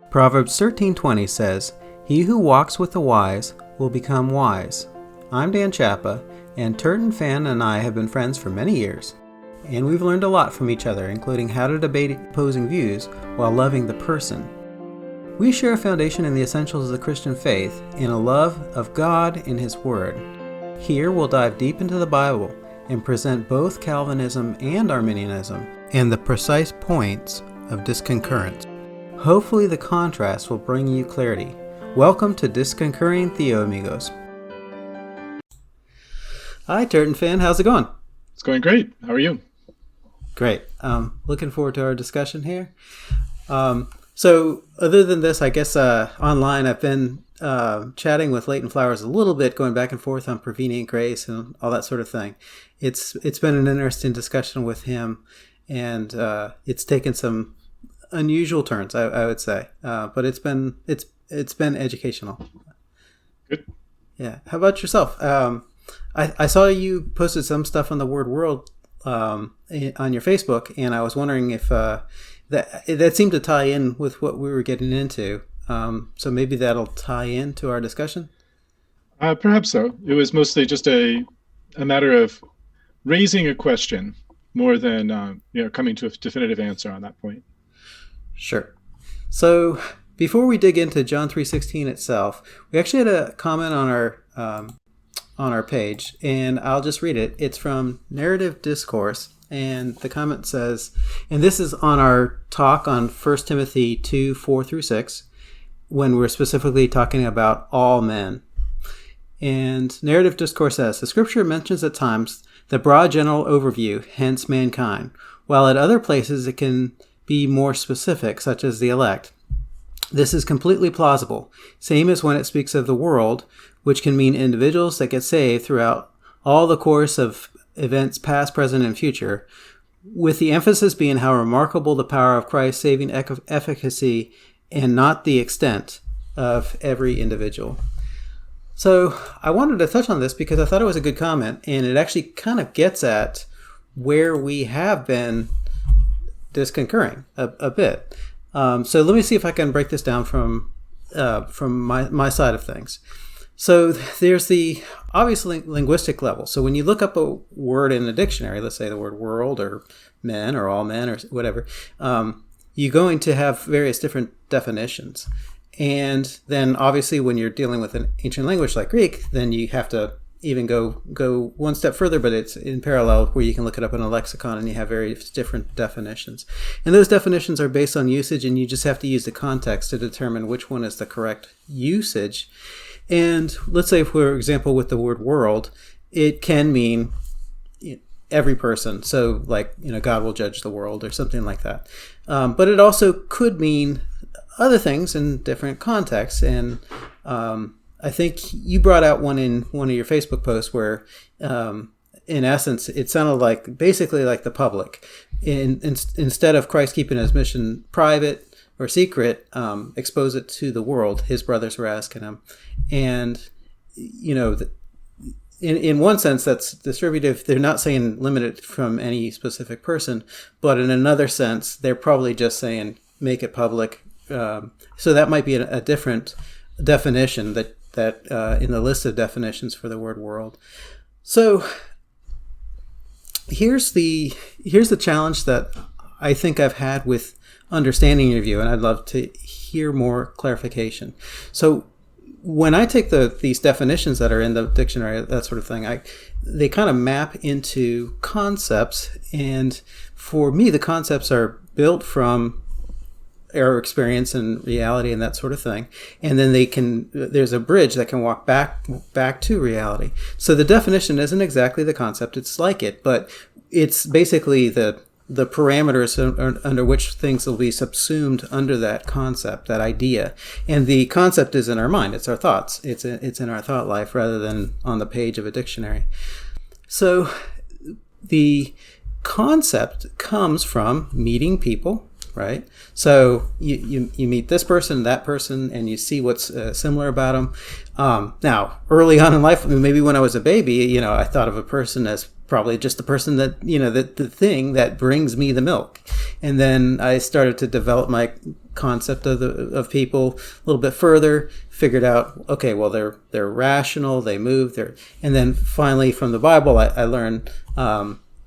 Proverbs 13:20 says, "He who walks with the wise will become wise." I'm Dan Chappa, and Turton Fan and I have been friends for many years, and we've learned a lot from each other, including how to debate opposing views while loving the person. We share a foundation in the essentials of the Christian faith and a love of God and His Word. Here we'll dive deep into the Bible and present both Calvinism and Arminianism and the precise points of disconcurrence. Hopefully the contrast will bring you clarity. Welcome to Disconcurring Theo Amigos. Hi Turton Fan, how's it going? It's going great. How are you? Great. Looking forward to our discussion here. So other than this, I guess online I've been chatting with Leighton Flowers a little bit, going back and forth on prevenient grace and all that sort of thing. It's been an interesting discussion with him, and it's taken some unusual turns, I would say, but it's been educational. Good. Yeah. How about yourself? I saw you posted some stuff on the word world on your Facebook, and I was wondering if that seemed to tie in with what we were getting into. So maybe that'll tie into our discussion. Perhaps so. It was mostly just a matter of raising a question more than coming to a definitive answer on that point. Sure. So before we dig into John 3:16 itself, we actually had a comment on our page, and I'll just read it. It's from Narrative Discourse, and the comment says, and this is on our talk on 1 Timothy 2:4-6, when we're specifically talking about all men. And Narrative Discourse says, the scripture mentions at times the broad general overview, hence mankind, while at other places it can be more specific, such as the elect. This is completely plausible, same as when it speaks of the world, which can mean individuals that get saved throughout all the course of events past, present, and future, with the emphasis being how remarkable the power of Christ's saving efficacy and not the extent of every individual. So I wanted to touch on this because I thought it was a good comment, and it actually kind of gets at where we have been disconcurring a bit. So let me see if I can break this down from my side of things. So there's the obvious linguistic level. So when you look up a word in a dictionary, let's say the word world or men or all men or whatever, you're going to have various different definitions. And then obviously when you're dealing with an ancient language like Greek, then you have to even go one step further, but it's in parallel where you can look it up in a lexicon and you have various different definitions. And those definitions are based on usage, and you just have to use the context to determine which one is the correct usage. And let's say, for example, with the word world, it can mean every person. So like, God will judge the world or something like that. But it also could mean other things in different contexts. And I think you brought out one in one of your Facebook posts where, in essence, it sounded like basically like the public. Instead of Christ keeping his mission private or secret, expose it to the world. His brothers were asking him. And, in one sense, that's distributive. They're not saying limit it from any specific person, but in another sense, they're probably just saying make it public. So that might be a different definition that in the list of definitions for the word world. So here's the challenge that I think I've had with understanding your view, and I'd love to hear more clarification. So when I take these definitions that are in the dictionary, that sort of thing, they kind of map into concepts, and for me, the concepts are built from our experience and reality and that sort of thing, and then there's a bridge that can walk back to reality. So the definition isn't exactly the concept, it's like it, but it's basically the parameters under which things will be subsumed under that concept, that idea. And the concept is in our mind, it's our thoughts, it's in our thought life rather than on the page of a dictionary. So the concept comes from meeting people, right? So you meet this person, that person, and you see what's similar about them. Now, early on in life, maybe when I was a baby, I thought of a person as probably just the person that, the thing that brings me the milk. And then I started to develop my concept of people a little bit further, figured out, okay, well, they're rational, they move, and then finally from the Bible, I learned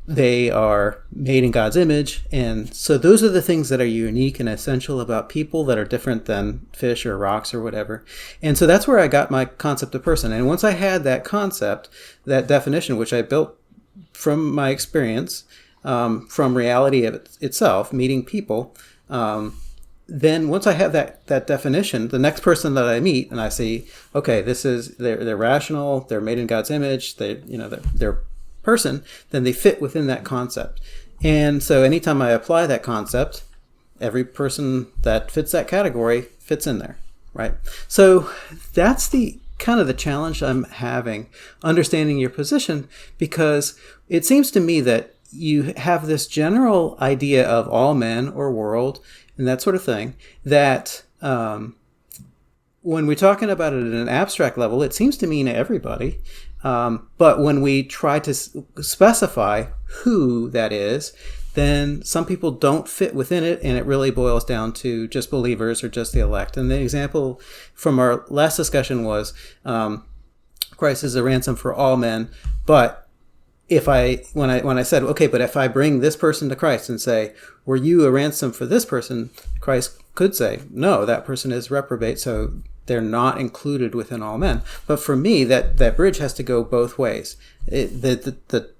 they are made in God's image. And so those are the things that are unique and essential about people that are different than fish or rocks or whatever. And so that's where I got my concept of person. And once I had that concept, that definition, which I built from my experience, from reality itself, meeting people, then once I have that definition, the next person that I meet and I see, okay, they're rational, they're made in God's image, they're person, then they fit within that concept. And so anytime I apply that concept, every person that fits that category fits in there, right? So that's the kind of the challenge I'm having, understanding your position, because it seems to me that you have this general idea of all men or world and that sort of thing, that when we're talking about it at an abstract level, it seems to mean everybody. But when we try to specify who that is, then some people don't fit within it, and it really boils down to just believers or just the elect. And the example from our last discussion was Christ is a ransom for all men. But when I said, okay, but if I bring this person to Christ and say, were you a ransom for this person? Christ could say, no, that person is reprobate, so they're not included within all men. But for me, that bridge has to go both ways. The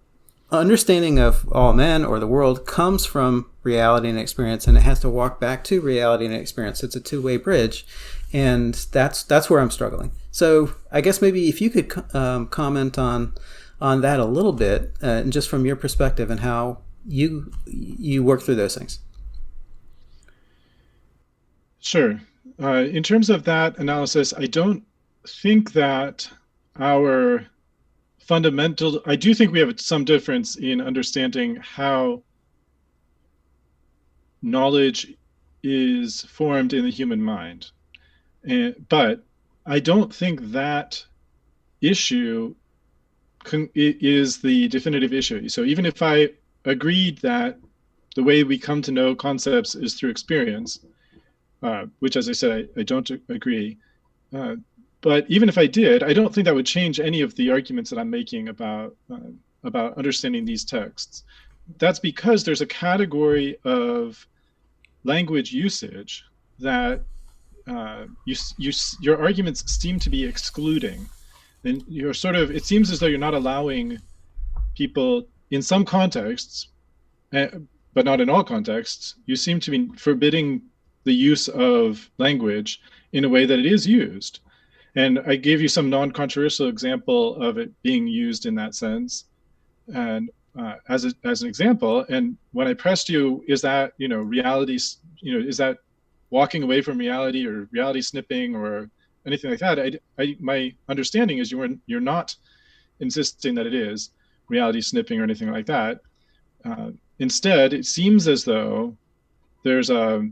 understanding of all men or the world comes from reality and experience, and it has to walk back to reality and experience. It's a two-way bridge, and that's where I'm struggling. So I guess maybe if you could comment on that a little bit, and just from your perspective and how you work through those things. Sure. In terms of that analysis, I don't think that I do think we have some difference in understanding how knowledge is formed in the human mind. But I don't think that issue is the definitive issue. So even if I agreed that the way we come to know concepts is through experience, which, as I said, I don't agree. But even if I did, I don't think that would change any of the arguments that I'm making about understanding these texts. That's because there's a category of language usage that your arguments seem to be excluding. And it seems as though you're not allowing people in some contexts, but not in all contexts, you seem to be forbidding the use of language in a way that it is used. And I gave you some non-controversial example of it being used in that sense, and as an example. And when I pressed you, is that reality? Is that walking away from reality or reality snipping or anything like that? My understanding is you're not insisting that it is reality snipping or anything like that. Instead, it seems as though there's a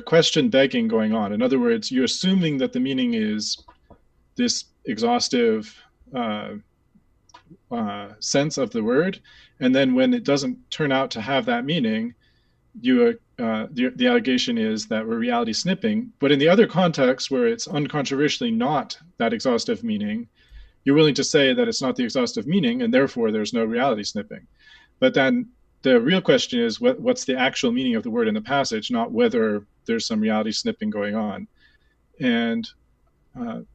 question begging going on. In other words, you're assuming that the meaning is this exhaustive sense of the word, and then when it doesn't turn out to have that meaning, the allegation is that we're reality snipping. But in the other context where it's uncontroversially not that exhaustive meaning, you're willing to say that it's not the exhaustive meaning, and therefore there's no reality snipping. But then the real question is what's the actual meaning of the word in the passage, not whether there's some reality snipping going on. And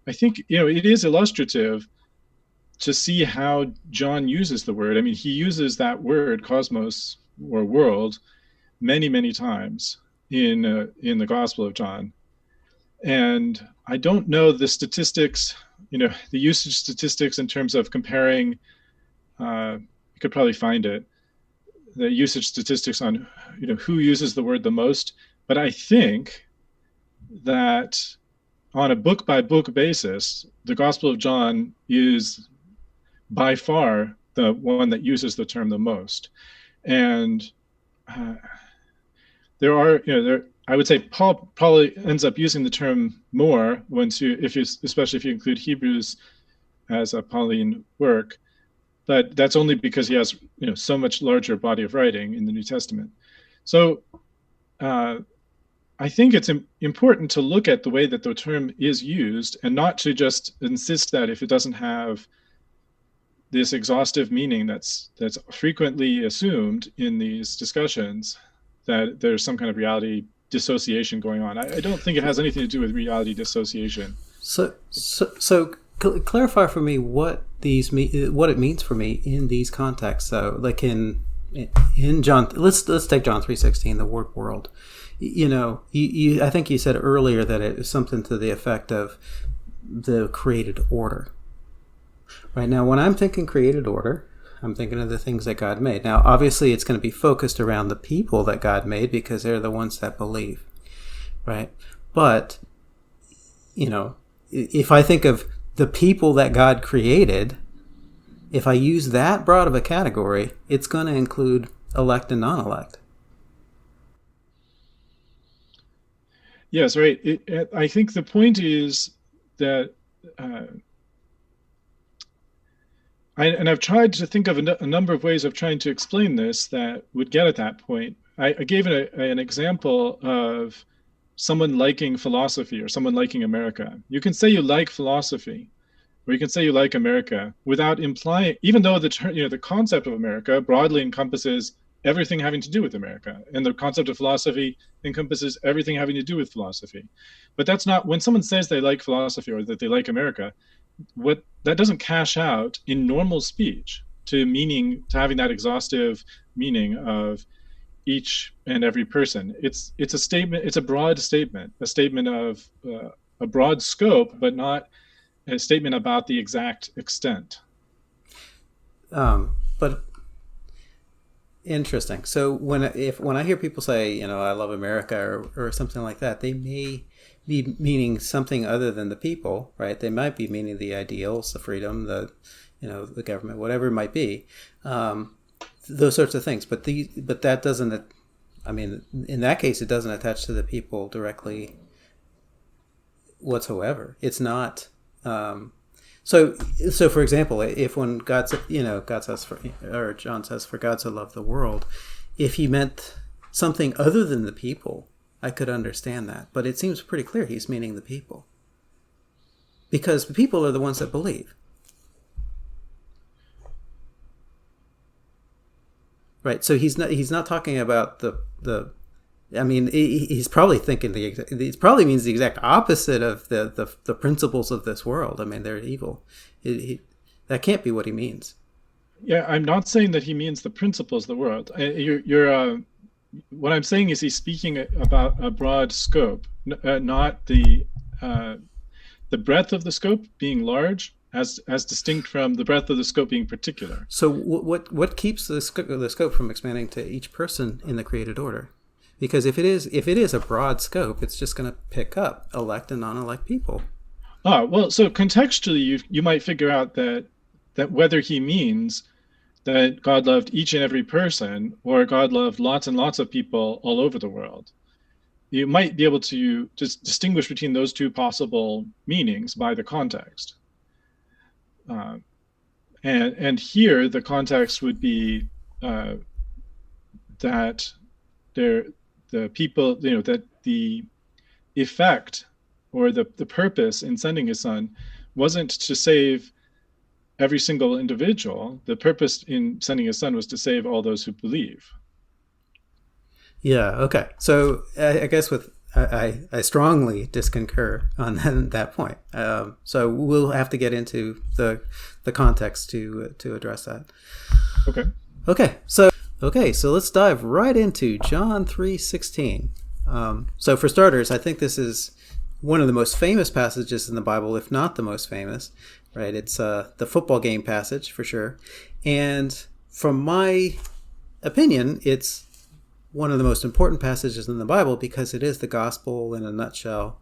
I think it is illustrative to see how John uses the word. I mean, he uses that word cosmos or world many, many times in the Gospel of John. And I don't know the statistics, the usage statistics in terms of comparing. You could probably find it, the usage statistics on who uses the word the most. But I think that on a book by book basis, the Gospel of John is by far the one that uses the term the most. And I would say Paul probably ends up using the term more especially if you include Hebrews as a Pauline work. but that's only because he has so much larger body of writing in the New Testament. So I think it's important to look at the way that the term is used, and not to just insist that if it doesn't have this exhaustive meaning that's frequently assumed in these discussions, that there's some kind of reality dissociation going on. I don't think it has anything to do with reality dissociation. So clarify for me what it means for me in these contexts. So, like in John, let's take John 3:16, the word world. I think you said earlier that it was something to the effect of the created order. Right now, when I'm thinking created order, I'm thinking of the things that God made. Now, obviously, it's going to be focused around the people that God made because they're the ones that believe, right? But, if I think of the people that God created, if I use that broad of a category, it's going to include elect and non-elect. Yes, right. I think the point is that, I've tried to think of a number of ways of trying to explain this that would get at that point. I gave an example of someone liking philosophy or someone liking America. You can say you like philosophy, or you can say you like America without implying, even though the concept of America broadly encompasses everything having to do with America, and the concept of philosophy encompasses everything having to do with philosophy. But that's not, when someone says they like philosophy or that they like America, that doesn't cash out in normal speech to having that exhaustive meaning of each and every person. It's a statement. It's a broad statement, a statement of a broad scope, but not a statement about the exact extent. But interesting. So when I hear people say, I love America or something like that, they may be meaning something other than the people, right? They might be meaning the ideals, the freedom, the government, whatever it might be, those sorts of things. But that doesn't. I mean, in that case, it doesn't attach to the people directly whatsoever. It's not. So for example, if when God says, or John says, "For God so loved the world," if he meant something other than the people, I could understand that. But it seems pretty clear he's meaning the people, because the people are the ones that believe, right? So he's not talking about the. I mean, he's probably thinking it probably means the exact opposite of the principles of this world. I mean, they're evil. That can't be what he means. Yeah, I'm not saying that he means the principles of the world. What I'm saying is he's speaking about a broad scope, not the breadth of the scope being large, as distinct from the breadth of the scope being particular. So what keeps the scope from expanding to each person in the created order? Because if it is a broad scope, it's just going to pick up elect and non-elect people. Well, so contextually, you might figure out that whether he means that God loved each and every person, or God loved lots and lots of people all over the world. You might be able to just distinguish between those two possible meanings by the context. And here the context would be that the people, that the effect or the purpose in sending his son wasn't to save every single individual. The purpose in sending his son was to save all those who believe. Yeah. Okay. So I guess I strongly disconcur on that point. So we'll have to get into the context to address that. Okay. So let's dive right into John 3:16. So for starters, I think this is one of the most famous passages in the Bible, if not the most famous, right? It's the football game passage for sure. And from my opinion, it's one of the most important passages in the Bible because it is the gospel in a nutshell.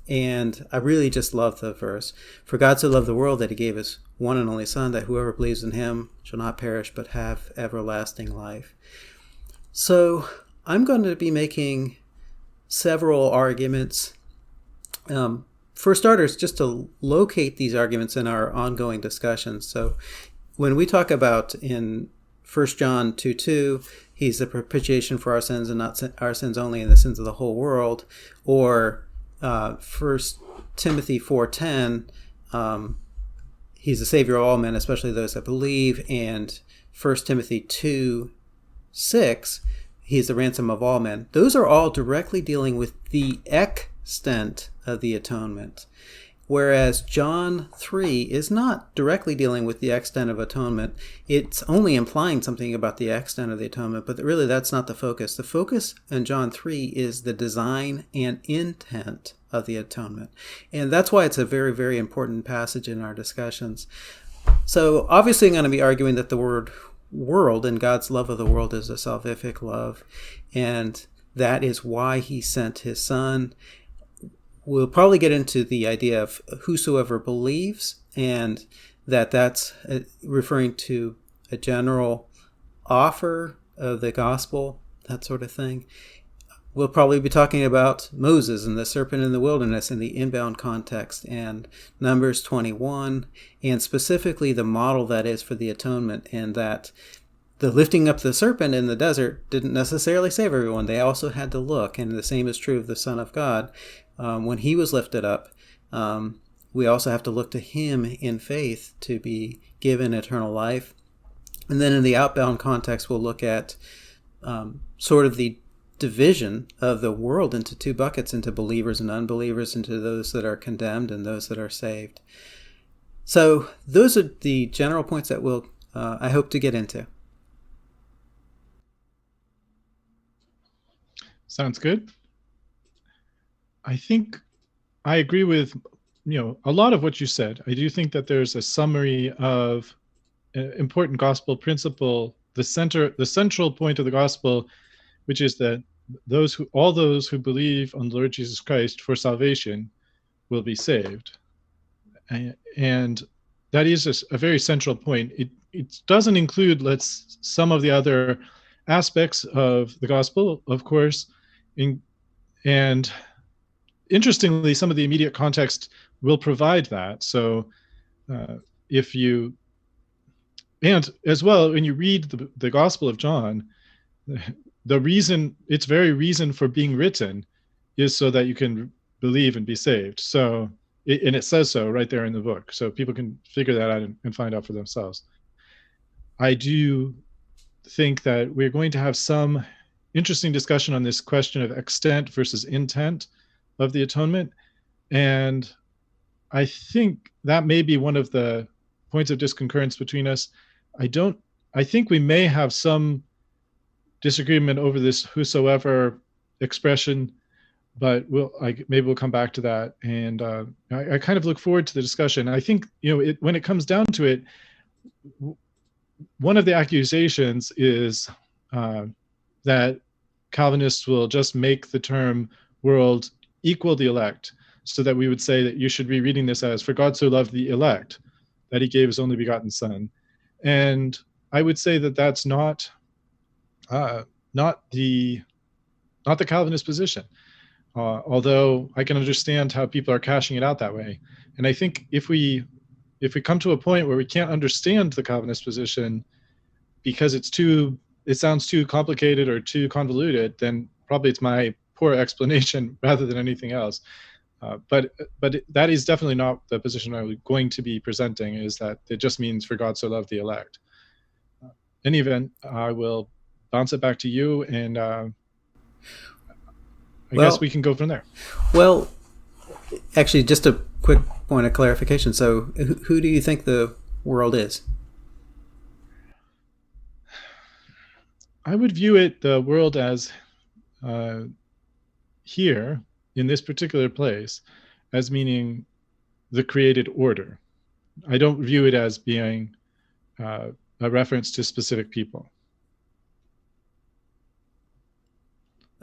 And I really just love the verse. For God so loved the world that he gave his one and only son, that whoever believes in him shall not perish but have everlasting life. So I'm going to be making several arguments. For starters, just to locate these arguments in our ongoing discussions. So when we talk about in 1 John 2:2, he's the propitiation for our sins, and not our sins only, and the sins of the whole world. Or 1 Timothy 4:10, he's the Savior of all men, especially those that believe. And 1 Timothy 2:6, he's the ransom of all men. Those are all directly dealing with the extent of the atonement. Whereas John 3 is not directly dealing with the extent of atonement. It's only implying something about the extent of the atonement, but really that's not the focus. The focus in John 3 is the design and intent of the atonement. And that's why it's a very, very important passage in our discussions. So obviously I'm going to be arguing that the word world and God's love of the world is a salvific love, and that is why he sent his son. We'll probably get into the idea of whosoever believes, and that's referring to a general offer of the gospel, that sort of thing. We'll probably be talking about Moses and the serpent in the wilderness in the inbound context, and Numbers 21, and specifically the model that is for the atonement, and that the lifting up the serpent in the desert didn't necessarily save everyone. They also had to look, and the same is true of the Son of God. When he was lifted up, we also have to look to him in faith to be given eternal life. And then in the outbound context, we'll look at sort of the division of the world into two buckets, into believers and unbelievers, into those that are condemned and those that are saved. So those are the general points that we'll, I hope to get into. Sounds good. I think I agree with, a lot of what you said. I do think that there's a summary of an important gospel principle, the central point of the gospel, which is that all those who believe on the Lord Jesus Christ for salvation will be saved. And that is a very central point. It doesn't include some of the other aspects of the gospel, of course, and interestingly, some of the immediate context will provide that. So and as well, when you read the Gospel of John, its very reason for being written is so that you can believe and be saved. So, and it says so right there in the book. So people can figure that out and find out for themselves. I do think that we're going to have some interesting discussion on this question of extent versus intent of the atonement, and I think that may be one of the points of disconcurrence between us. I think we may have some disagreement over this whosoever expression, but maybe we'll come back to that. And I kind of look forward to the discussion. I think when it comes down to it, one of the accusations is that Calvinists will just make the term world equal the elect, so that we would say that you should be reading this as, for God so loved the elect that he gave his only begotten son. And I would say that that's not the Calvinist position, although I can understand how people are cashing it out that way. And I think if we come to a point where we can't understand the Calvinist position because it sounds too complicated or too convoluted, then probably it's my poor explanation rather than anything else. But that is definitely not the position I'm going to be presenting, is that it just means for God so loved the elect. In any event, I will bounce it back to you, and I guess we can go from there. Well, actually, just a quick point of clarification. So who do you think the world is? I would view the world as here, in this particular place, as meaning the created order. I don't view it as being a reference to specific people.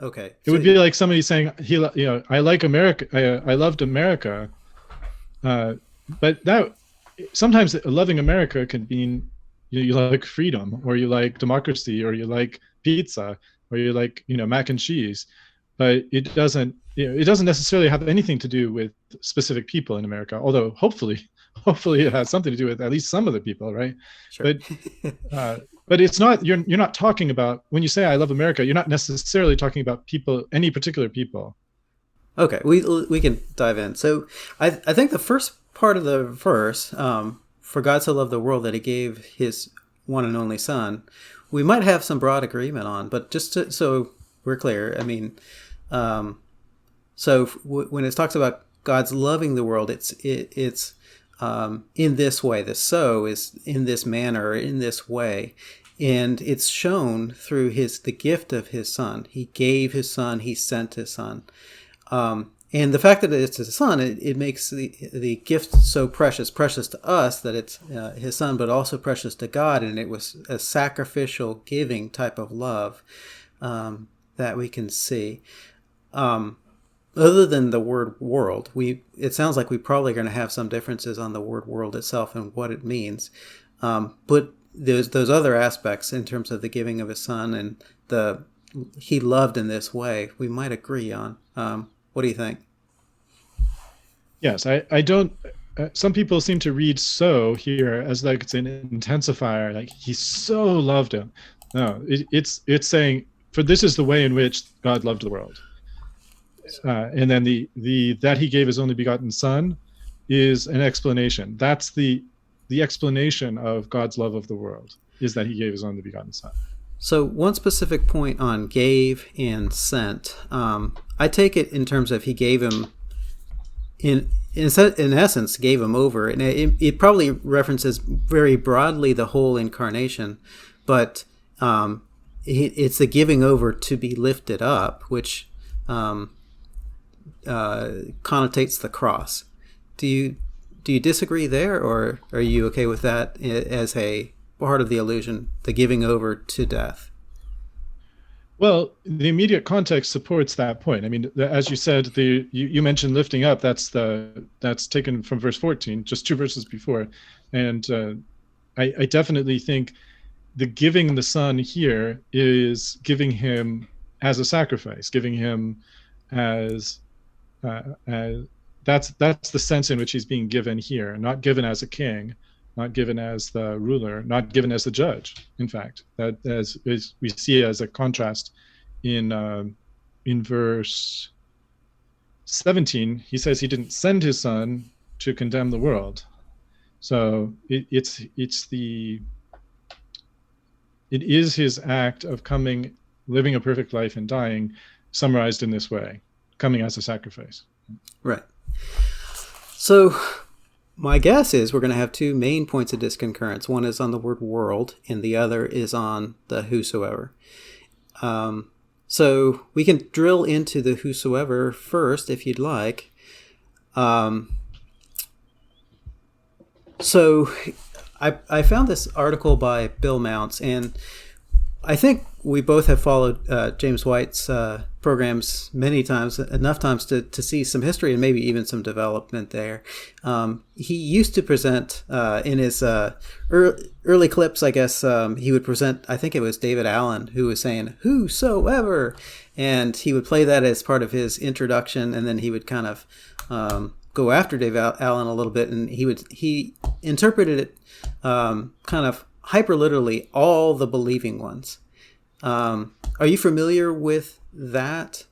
Okay. It would be like somebody saying, I like America, I loved America, but that sometimes loving America can mean you like freedom, or you like democracy, or you like pizza, or you like mac and cheese. but it doesn't necessarily have anything to do with specific people in America, although hopefully it has something to do with at least some of the people, right? Sure. But it's not, you're not talking about, when you say I love America, you're not necessarily talking about people, any particular people. Okay, we can dive in. So I think the first part of the verse, for God so loved the world that he gave his one and only son, we might have some broad agreement on, but just so we're clear, I mean, when it talks about God's loving the world, it's in this way. The so is in this manner, in this way, and it's shown through the gift of his son. He gave his son. He sent his son. And the fact that it's his son, it makes the gift so precious to us that it's his son, but also precious to God. And it was a sacrificial giving type of love that we can see. Other than the word world, it sounds like we're probably going to have some differences on the word world itself and what it means. But there's those other aspects in terms of the giving of his son and he loved in this way, we might agree on. What do you think? Yes, I don't. Some people seem to read "so" here as like it's an intensifier, like he so loved him. No, it's saying, for this is the way in which God loved the world. And then the that he gave his only begotten son is an explanation. That's the explanation of God's love of the world, is that he gave his only begotten son. So one specific point on gave and sent, I take it in terms of he gave him, in essence, gave him over. And it probably references very broadly the whole incarnation, but it's the giving over to be lifted up, which connotates the cross. Do you disagree there, or are you okay with that as a part of the allusion, the giving over to death? Well, the immediate context supports that point. I mean, as you said, you mentioned lifting up. That's taken from verse 14, just 2 verses before, and I definitely think the giving the son here is giving him as a sacrifice, giving him as that's the sense in which he's being given here, not given as a king, not given as the ruler, not given as the judge. In fact, that as we see as a contrast in verse 17, he says he didn't send his son to condemn the world. So it is his act of coming, living a perfect life and dying, summarized in this way, coming as a sacrifice. Right. So my guess is we're going to have 2 main points of disconcurrence. One is on the word world, and the other is on the whosoever. So we can drill into the whosoever first, if you'd like. So I found this article by Bill Mounce, and I think we both have followed James White's programs many times, enough times to see some history and maybe even some development there. He used to present in his early clips, I guess, he would present, I think it was David Allen, who was saying, whosoever, and he would play that as part of his introduction, and then he would kind of go after David Allen a little bit, and he interpreted it kind of hyper literally, all the believing ones. Are you familiar with that?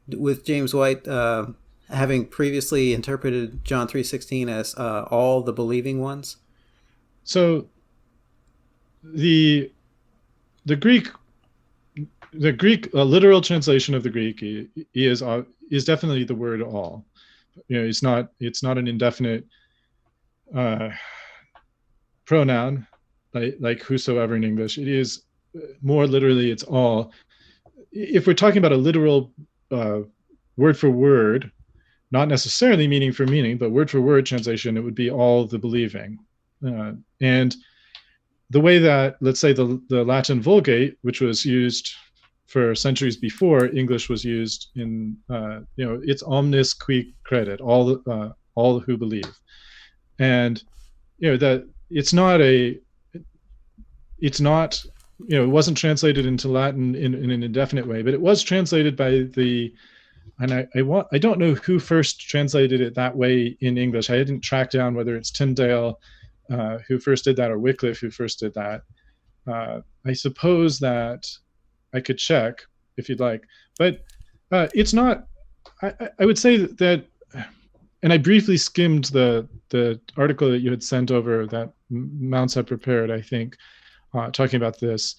With James White having previously interpreted John 3:16 as all the believing ones? So the Greek literal translation of the Greek is definitely the word all. You know, it's not an indefinite pronoun like whosoever in English. It is more literally, it's all. If we're talking about a literal word for word, not necessarily meaning for meaning, but word for word translation, it would be all the believing. And the way that, let's say, the Latin Vulgate, which was used for centuries before English was used, in it's omnis qui credit, all who believe, and that it's not it wasn't translated into Latin in an indefinite way, but it was translated by and I don't know who first translated it that way in English. I didn't track down whether it's Tyndale who first did that or Wycliffe who first did that. I suppose that I could check if you'd like, but it's not. I would say that, and I briefly skimmed the article that you had sent over that Mounce had prepared, I think, talking about this.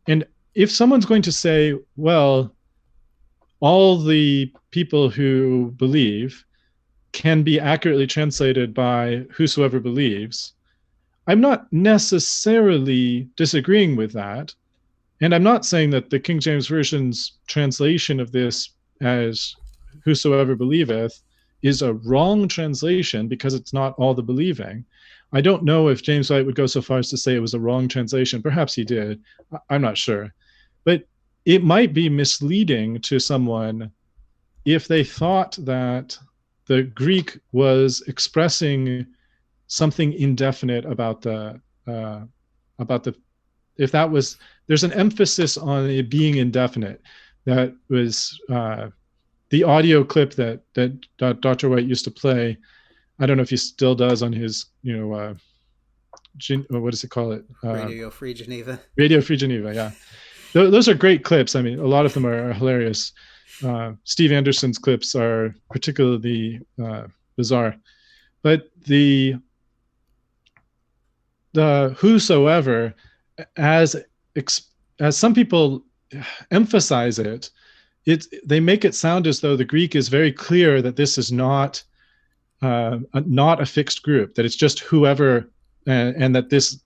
And if someone's going to say, well, all the people who believe can be accurately translated by whosoever believes, I'm not necessarily disagreeing with that. And I'm not saying that the King James Version's translation of this as whosoever believeth is a wrong translation because it's not all the believing. I don't know if James White would go so far as to say it was a wrong translation. Perhaps he did. I'm not sure. But it might be misleading to someone if they thought that the Greek was expressing something indefinite about if that was, there's an emphasis on it being indefinite. That was the audio clip that Dr. White used to play. I don't know if he still does on his, what does he call it? Radio Free Geneva. Radio Free Geneva, yeah. Those are great clips. I mean, a lot of them are hilarious. Steve Anderson's clips are particularly bizarre. But the whosoever, as some people emphasize it, they make it sound as though the Greek is very clear that this is not a fixed group, that it's just whoever, and that this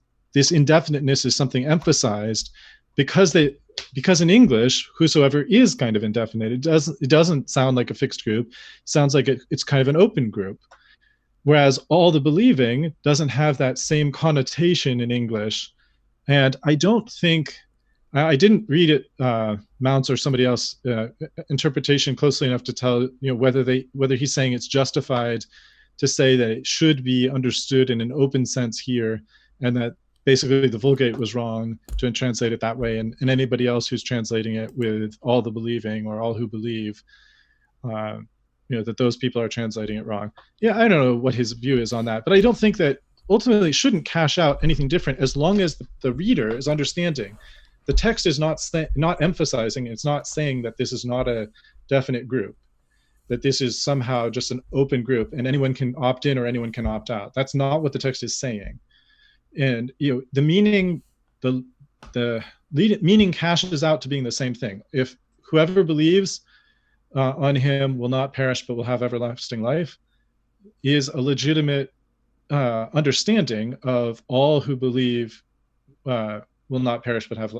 indefiniteness is something emphasized because in English whosoever is kind of indefinite. It doesn't sound like a fixed group. It sounds like it's kind of an open group. Whereas all the believing doesn't have that same connotation in English. And I don't think, I didn't read it, Mounce or somebody else, interpretation closely enough to tell whether he's saying it's justified to say that it should be understood in an open sense here, and that basically the Vulgate was wrong to translate it that way, and anybody else who's translating it with all the believing or all who believe, that those people are translating it wrong. Yeah, I don't know what his view is on that, but I don't think that ultimately it shouldn't cash out anything different as long as the reader is understanding. The text is not emphasizing, it's not saying that this is not a definite group, that this is somehow just an open group and anyone can opt in or anyone can opt out. That's not what the text is saying. And the meaning, the meaning cashes out to being the same thing. If whoever believes on him will not perish but will have everlasting life is a legitimate understanding of all who believe will not perish but have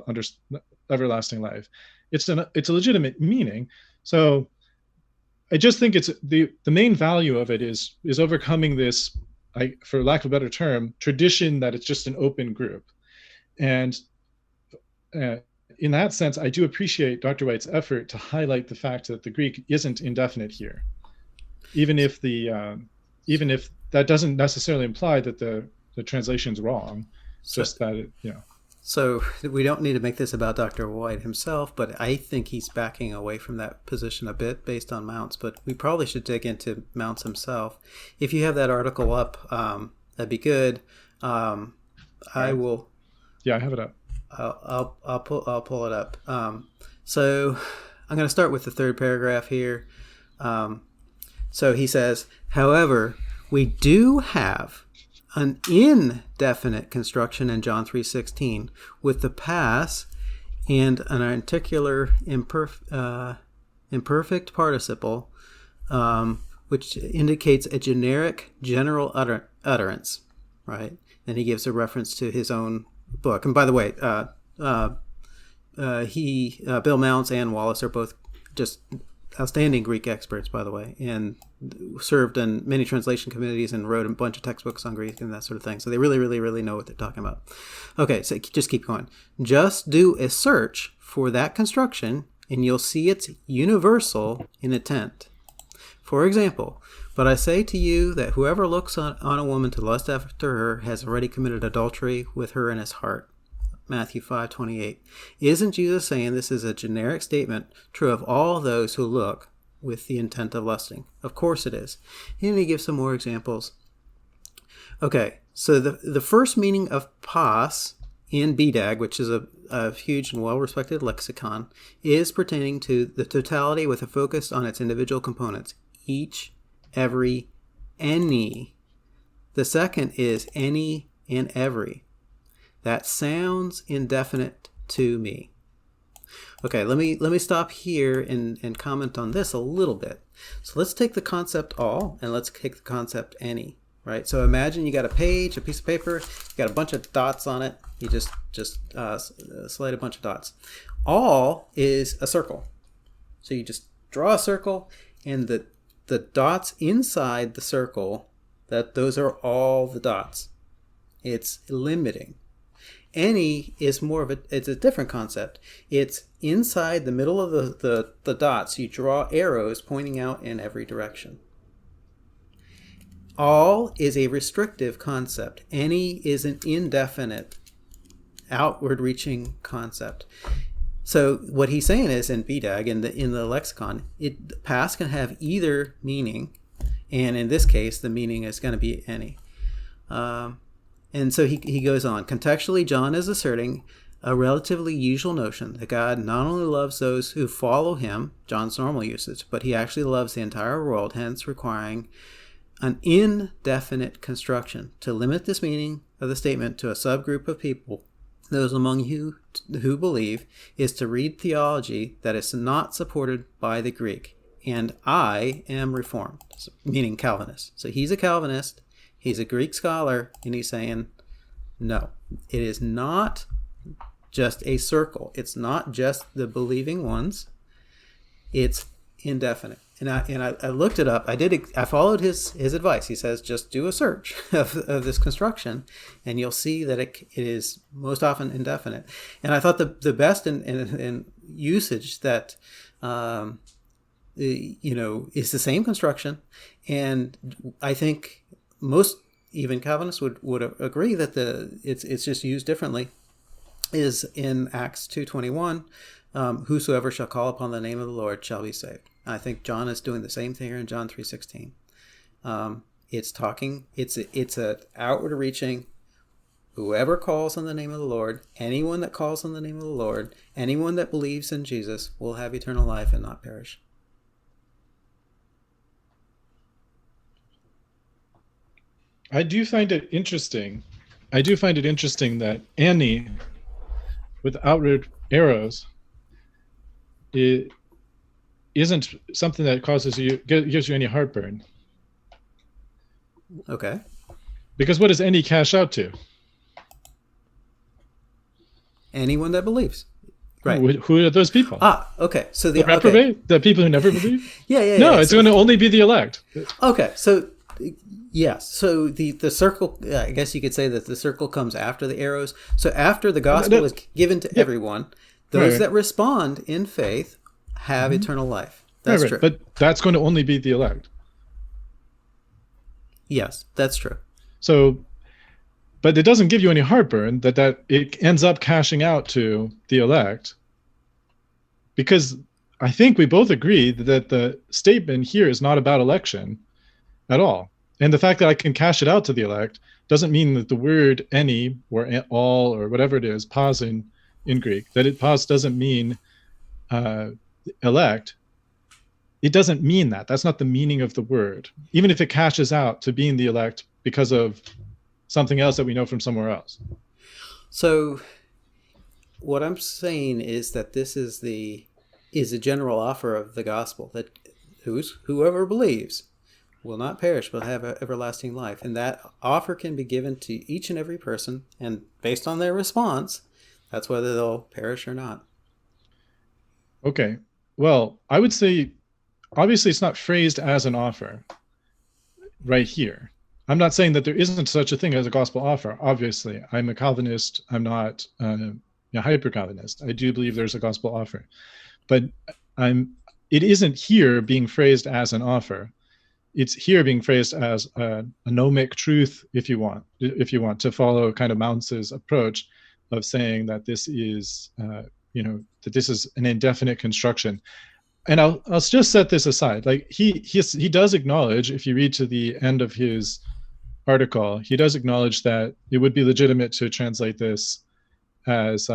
everlasting life. It's a legitimate meaning. So I just think it's the main value of it is overcoming this, for lack of a better term, tradition that it's just an open group. And in that sense, I do appreciate Dr. White's effort to highlight the fact that the Greek isn't indefinite here, even if that doesn't necessarily imply that the translation's wrong. Just that it, So we don't need to make this about Dr. White himself, but I think he's backing away from that position a bit based on Mounce. But we probably should dig into Mounce himself. If you have that article up, that'd be good. I will. Yeah, I have it up. I'll pull it up. So I'm going to start with the third paragraph here. So he says, however, we do have an indefinite construction in John 3:16 with the pass and an articular imperfect participle, which indicates a general utterance, right? And he gives a reference to his own book. And by the way, Bill Mounce and Wallace are both just outstanding Greek experts, by the way, and served in many translation committees and wrote a bunch of textbooks on Greek and that sort of thing. So they really, really, really know what they're talking about. Okay, so just keep going. Just do a search for that construction and you'll see it's universal in intent. For example, but I say to you that whoever looks on a woman to lust after her has already committed adultery with her in his heart. Matthew 5:28. Isn't Jesus saying this is a generic statement true of all those who look with the intent of lusting? Of course it is. And he gives some more examples. Okay, so the first meaning of pas in BDAG, which is a huge and well-respected lexicon, is pertaining to the totality with a focus on its individual components. Each, every, any. The second is any and every. That sounds indefinite to me. Okay, let me stop here and comment on this a little bit. So let's take the concept all and let's take the concept any. Right? So imagine you got a page, a piece of paper, you got a bunch of dots on it. You just slide a bunch of dots. All is a circle. So you just draw a circle, and the dots inside the circle, those are all the dots. It's limiting. Any is it's a different concept. It's inside the middle of the dots. You draw arrows pointing out in every direction. All is a restrictive concept. Any is an indefinite, outward-reaching concept. So what he's saying is in BDAG, in the lexicon, past can have either meaning, and in this case, the meaning is going to be any. And so he goes on. Contextually, John is asserting a relatively usual notion that God not only loves those who follow him, John's normal usage, but he actually loves the entire world, hence requiring an indefinite construction to limit this meaning of the statement to a subgroup of people. Those among you who believe is to read theology that is not supported by the Greek. And I am Reformed, meaning Calvinist. So he's a Calvinist, he's a Greek scholar, and he's saying, no, it is not just a circle. It's not just the believing ones. It's indefinite. And I looked it up. I followed his advice. He says, just do a search of this construction, and you'll see that it is most often indefinite. And I thought the best in usage that is the same construction, and I think most even Calvinists would agree that it's just used differently. Is in Acts 2:21, whosoever shall call upon the name of the Lord shall be saved. I think John is doing the same thing here in John 3:16. It's a outward reaching. Whoever calls on the name of the Lord, anyone that calls on the name of the Lord, anyone that believes in Jesus will have eternal life and not perish. I do find it interesting that any with outward arrows, it isn't something that gives you any heartburn. Okay. Because what does any cash out to? Anyone that believes. Right. Who are those people? Okay. So the reprobate? Okay. The people who never believe? Yeah. It's going to only be the elect. Okay. So yes. So the circle, I guess you could say that the circle comes after the arrows. So after the gospel is given to everyone, those that respond in faith have eternal life. That's true. But that's going to only be the elect. Yes, that's true. So, but it doesn't give you any heartburn that it ends up cashing out to the elect, because I think we both agree that the statement here is not about election at all. And the fact that I can cash it out to the elect doesn't mean that the word any or all or whatever it is, pas in Greek, that pas doesn't mean elect. It doesn't mean that. That's not the meaning of the word, even if it cashes out to being the elect because of something else that we know from somewhere else. So what I'm saying is that this is a general offer of the gospel, that whoever believes will not perish but have everlasting life. And that offer can be given to each and every person, and based on their response, that's whether they'll perish or not. Okay. Well, I would say, obviously it's not phrased as an offer right here. I'm not saying that there isn't such a thing as a gospel offer. Obviously, I'm a Calvinist. I'm not a hyper-Calvinist. I do believe there's a gospel offer. But it isn't here being phrased as an offer. It's here being phrased as a gnomic truth, if you want to follow kind of Mounce's approach, of saying that this is, that this is an indefinite construction. And I'll just set this aside. Like he does acknowledge, if you read to the end of his article, he does acknowledge that it would be legitimate to translate this as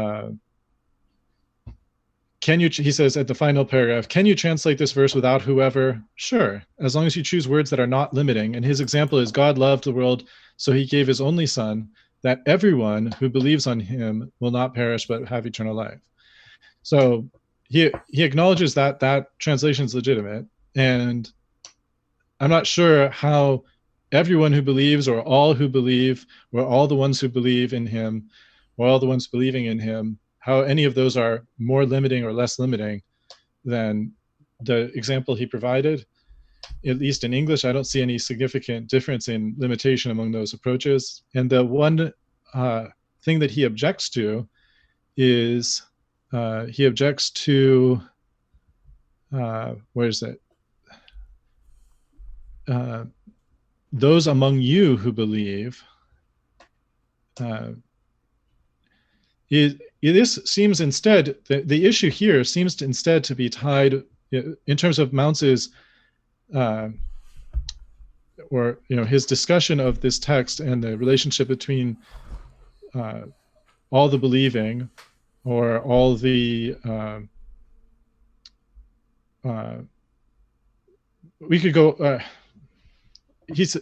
he says at the final paragraph, can you translate this verse without whoever? Sure, as long as you choose words that are not limiting. And his example is, God loved the world, so he gave his only son, that everyone who believes on him will not perish but have eternal life. So he acknowledges that that translation is legitimate. And I'm not sure how everyone who believes, or all who believe, or all the ones who believe in him, or all the ones believing in him, how any of those are more limiting or less limiting than the example he provided. At least in English, I don't see any significant difference in limitation among those approaches. And the one thing that he objects to is he objects to, where is it? Those among you who believe. This seems instead, the issue here seems to instead to be tied, in terms of Mounce's, or his discussion of this text and the relationship between all the believing, or all the, we could go, he's,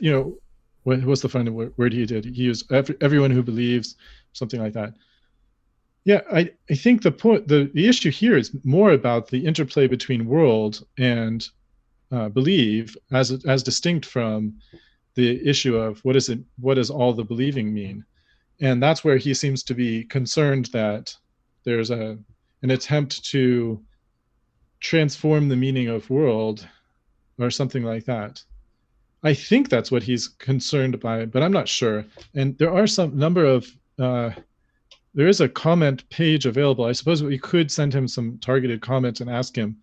what's the final word he did? He used everyone who believes, something like that. Yeah, I think the issue here is more about the interplay between world and believe, as distinct from the issue of what does all the believing mean. And that's where he seems to be concerned that there's an attempt to transform the meaning of world, or something like that. I think that's what he's concerned by, but I'm not sure. And there are some number of there is a comment page available. I suppose we could send him some targeted comments and ask him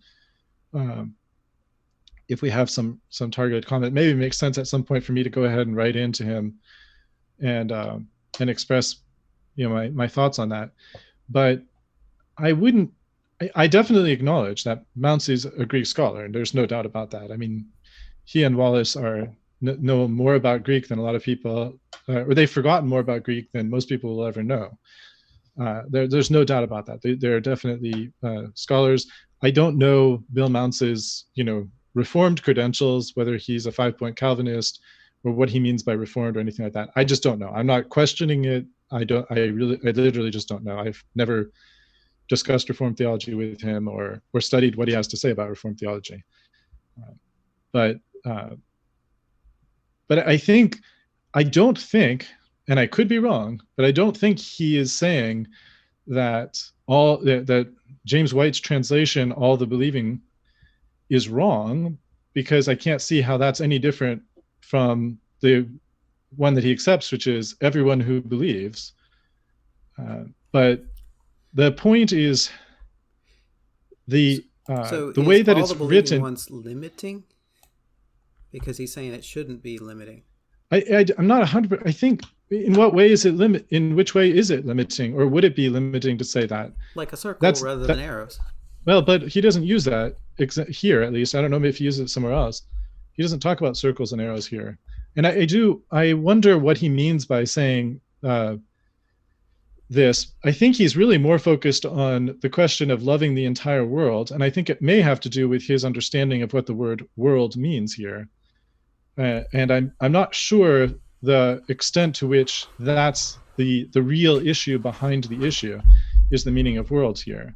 if we have some targeted comment. Maybe it makes sense at some point for me to go ahead and write into him and express my thoughts on that. But I definitely acknowledge that Mounce is a Greek scholar, and there's no doubt about that. I mean, he and Wallace know more about Greek than a lot of people, or they've forgotten more about Greek than most people will ever know. There's no doubt about that. They're definitely scholars. I don't know Bill Mounce's, Reformed credentials, whether he's a 5-point Calvinist or what he means by Reformed or anything like that. I just don't know. I'm not questioning it. I literally just don't know. I've never discussed Reformed theology with him or studied what he has to say about Reformed theology. But I don't think, and I could be wrong, but I don't think he is saying that that James White's translation, all the believing, is wrong, because I can't see how that's any different from the one that he accepts, which is everyone who believes. But the point is the way that it's written. One's limiting, because he's saying it shouldn't be limiting. I'm not 100%. I think, in what way is it in which way is it limiting, or would it be limiting to say that? Like a circle rather than arrows. Well, but he doesn't use that here, at least. I don't know if he uses it somewhere else. He doesn't talk about circles and arrows here. And I wonder what he means by saying this. I think he's really more focused on the question of loving the entire world. And I think it may have to do with his understanding of what the word world means here. And I'm not sure the extent to which that's the real issue behind the issue is the meaning of worlds here.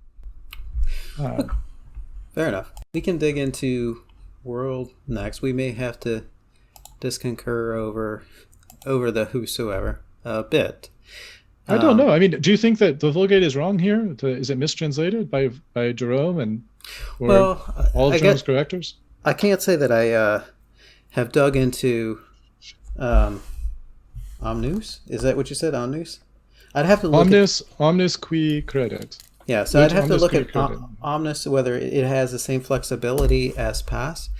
Fair enough. We can dig into world next. We may have to disconcur over the whosoever a bit. I don't know. I mean, do you think that the Vulgate is wrong here? Is it mistranslated by Jerome or all of Jerome's correctors? I can't say that I have dug into omnus. Is that what you said, omnus? I'd have to look omnis qui credet. Yeah, so I'd have to look at omnis, whether it has the same flexibility as pas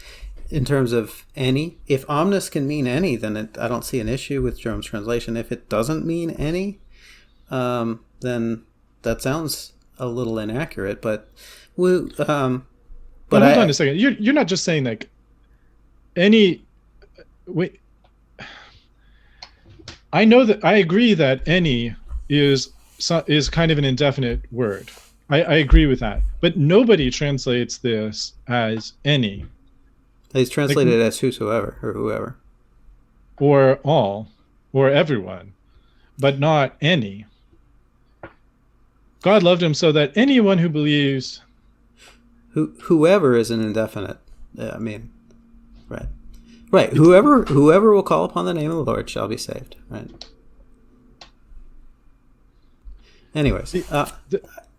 in terms of any. If omnis can mean any, then I don't see an issue with Jerome's translation. If it doesn't mean any, then that sounds a little inaccurate. But we, Now but hold on a second. You're not just saying like any. Wait, I know that I agree that any is kind of an indefinite word. I agree with that. But nobody translates this as any. He's translated as whosoever or whoever. Or all, or everyone, but not any. God loved him so that anyone who believes... Whoever is an indefinite. I mean, right. Right. Whoever will call upon the name of the Lord shall be saved. Right. Anyways.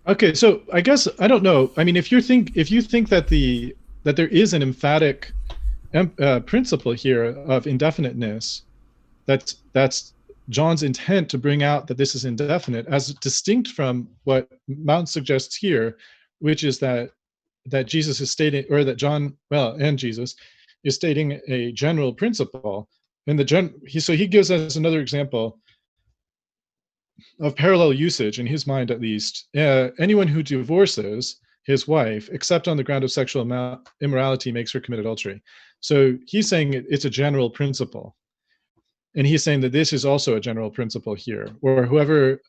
Okay, so I guess I don't know. I mean, if you think that there is an emphatic principle here of indefiniteness, that's John's intent to bring out that this is indefinite, as distinct from what Mounce suggests here, which is that Jesus is stating, or that John, and Jesus is stating a general principle. And he gives us another example of parallel usage in his mind, at least. Anyone who divorces his wife, except on the ground of sexual immorality, makes her commit adultery. So he's saying it's a general principle. And he's saying that this is also a general principle here, or whoever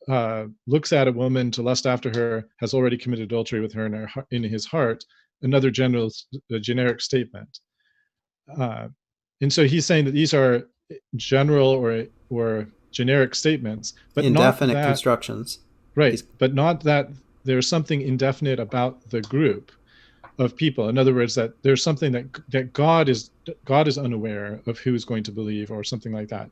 looks at a woman to lust after her has already committed adultery with her in his heart, another generic statement. And so he's saying that these are general or generic statements, but indefinite not that, constructions. Right, but not that there's something indefinite about the group of people. In other words, that there's something that God is unaware of who's going to believe, or something like that.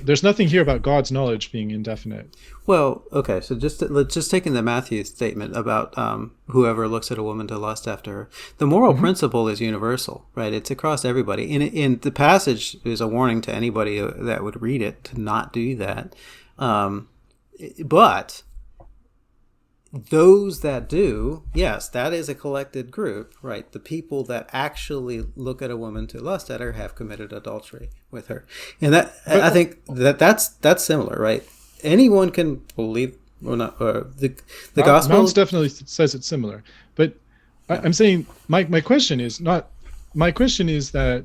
There's nothing here about God's knowledge being indefinite. Well, okay, so let's just take in the Matthew statement about whoever looks at a woman to lust after her. The moral principle is universal, right? It's across everybody. In the passage is a warning to anybody that would read it to not do that. But those that do, yes, that is a collected group, right? The people that actually look at a woman to lust at her have committed adultery with her, and I think that's similar, right? Anyone can believe or not. The gospel. Mounce definitely says it's similar, but I'm saying my question is not. My question is that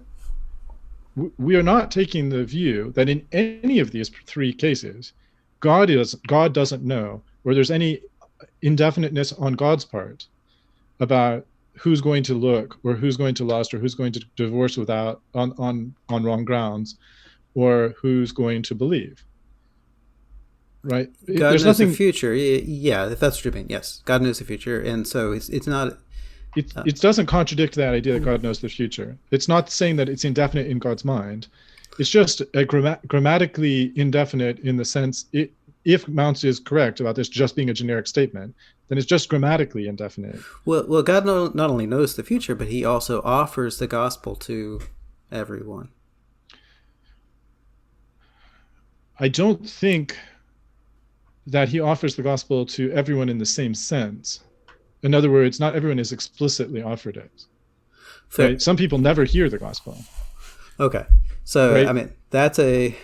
we are not taking the view that in any of these three cases, God doesn't know, or there's any indefiniteness on God's part about who's going to look, or who's going to lust, or who's going to divorce without on wrong grounds, or who's going to believe. Right? God knows the future. Yeah, if that's what you mean. Yes, God knows the future, and so it's not. It doesn't contradict that idea that God knows the future. It's not saying that it's indefinite in God's mind. It's just a grammatically indefinite in the sense if Mounce is correct about this just being a generic statement, then it's just grammatically indefinite. Well, God not only knows the future, but he also offers the gospel to everyone. I don't think that he offers the gospel to everyone in the same sense. In other words, not everyone is explicitly offered it. Right? Some people never hear the gospel. Okay. So, right? I mean, that's a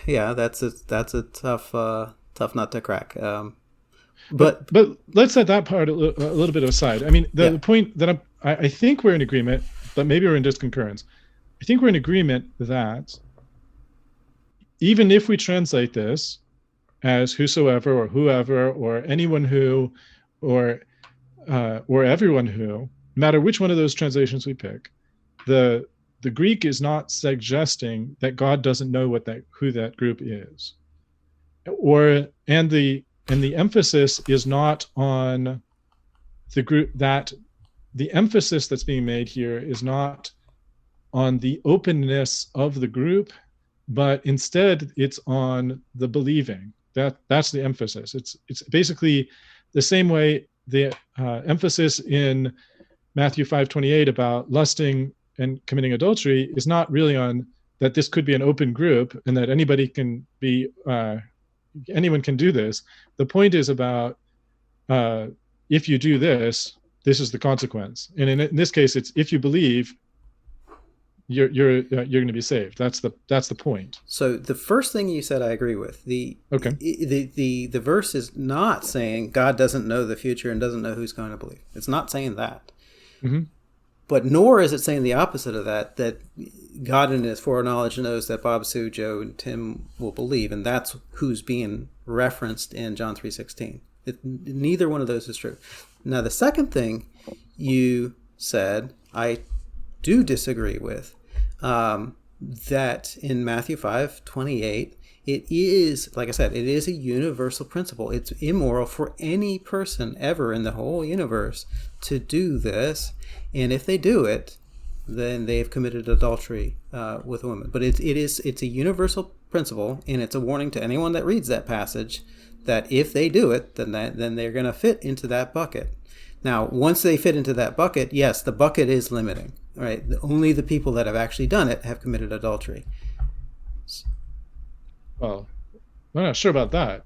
tough nut to crack. But let's set that part a little bit aside. I mean, the point that I think we're in agreement, but maybe we're in disconcurrence. I think we're in agreement that even if we translate this as whosoever, or whoever, or anyone who, or everyone who, no matter which one of those translations we pick, the Greek is not suggesting that God doesn't know who that group is, and the emphasis is not on the group. That the emphasis that's being made here is not on the openness of the group, but instead it's on the believing. That's the emphasis. It's basically the same way the emphasis in Matthew 5:28 about lusting and committing adultery is not really on that this could be an open group and that anyone can do this. The point is about if you do this, this is the consequence. And in this case, it's if you believe, you're going to be saved. That's the point. So the first thing you said, I agree with. Okay. The verse is not saying God doesn't know the future and doesn't know who's going to believe. It's not saying that. Mm-hmm. But nor is it saying the opposite of that, that God in his foreknowledge knows that Bob, Sue, Joe, and Tim will believe, and that's who's being referenced in John 3:16. Neither one of those is true. Now, the second thing you said, I do disagree with, that in Matthew 5:28, it is, like I said, it is a universal principle. It's immoral for any person ever in the whole universe to do this. And if they do it, then they've committed adultery with a woman. But it's a universal principle, and it's a warning to anyone that reads that passage that if they do it, then they're going to fit into that bucket. Now, once they fit into that bucket, yes, the bucket is limiting. Right? Only the people that have actually done it have committed adultery. Well, I'm not sure about that.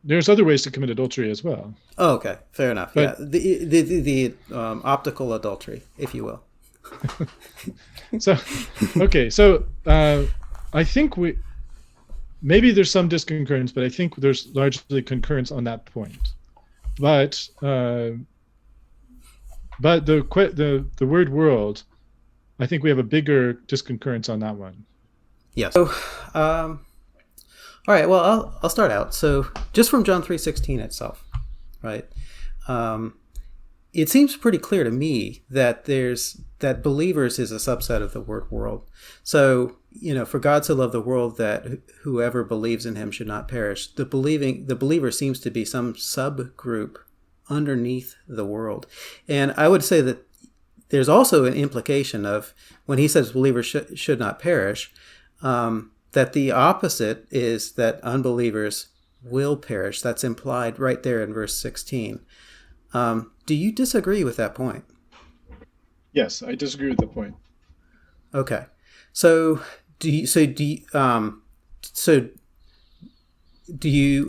There's other ways to commit adultery as well. Oh, okay, fair enough. But, yeah, the optical adultery, if you will. So I think maybe there's some disconcurrence, but I think there's largely concurrence on that point. But the word world, I think we have a bigger disconcurrence on that one. Yes. So, all right. Well, I'll start out. So, just from John 3:16 itself, right? It seems pretty clear to me that that believers is a subset of the word world. So, for God so loved the world that whoever believes in him should not perish. The believer seems to be some subgroup underneath the world. And I would say that there's also an implication of when he says believers should not perish, that the opposite is that unbelievers will perish. That's implied right there in verse 16. Do you disagree with that point? Yes, I disagree with the point. Okay. So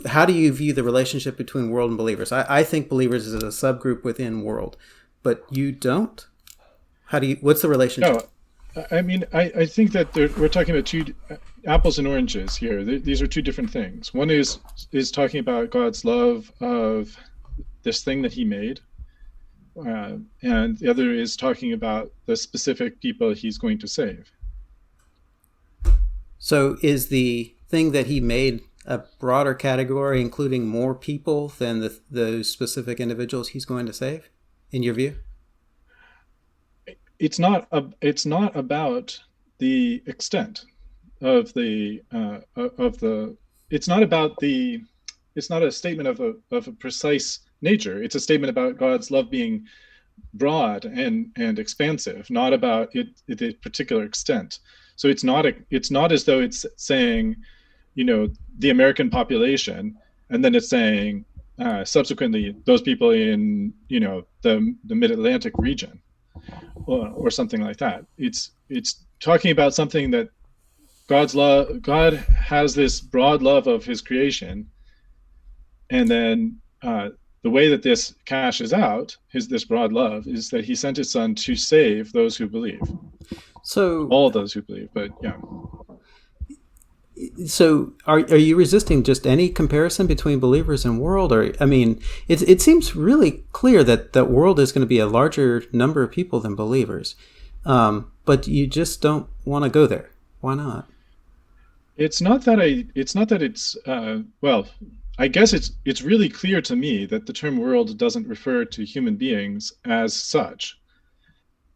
how do you view the relationship between world and believers? I think believers is a subgroup within world, but you don't? What's the relationship? No, I mean, I think that we're talking about two apples and oranges here. These are two different things. One is talking about God's love of this thing that he made, and the other is talking about the specific people he's going to save. So is the thing that he made a broader category, including more people than those specific individuals he's going to save, in your view? It's not about the extent of the it's not a statement of a precise nature. It's a statement about God's love being broad and expansive, not about the particular extent. So it's not as though it's saying, the American population, and then it's saying subsequently those people in the Mid-Atlantic region, or something like that. It's talking about something that God has this broad love of his creation, and then the way that this cashes out this broad love is that he sent his son to save those who believe. So all those who believe, but yeah. So are you resisting just any comparison between believers and world? Or, I mean, it seems really clear that the world is going to be a larger number of people than believers. But you just don't want to go there. Why not? It's not that it's well, I guess it's really clear to me that the term world doesn't refer to human beings as such.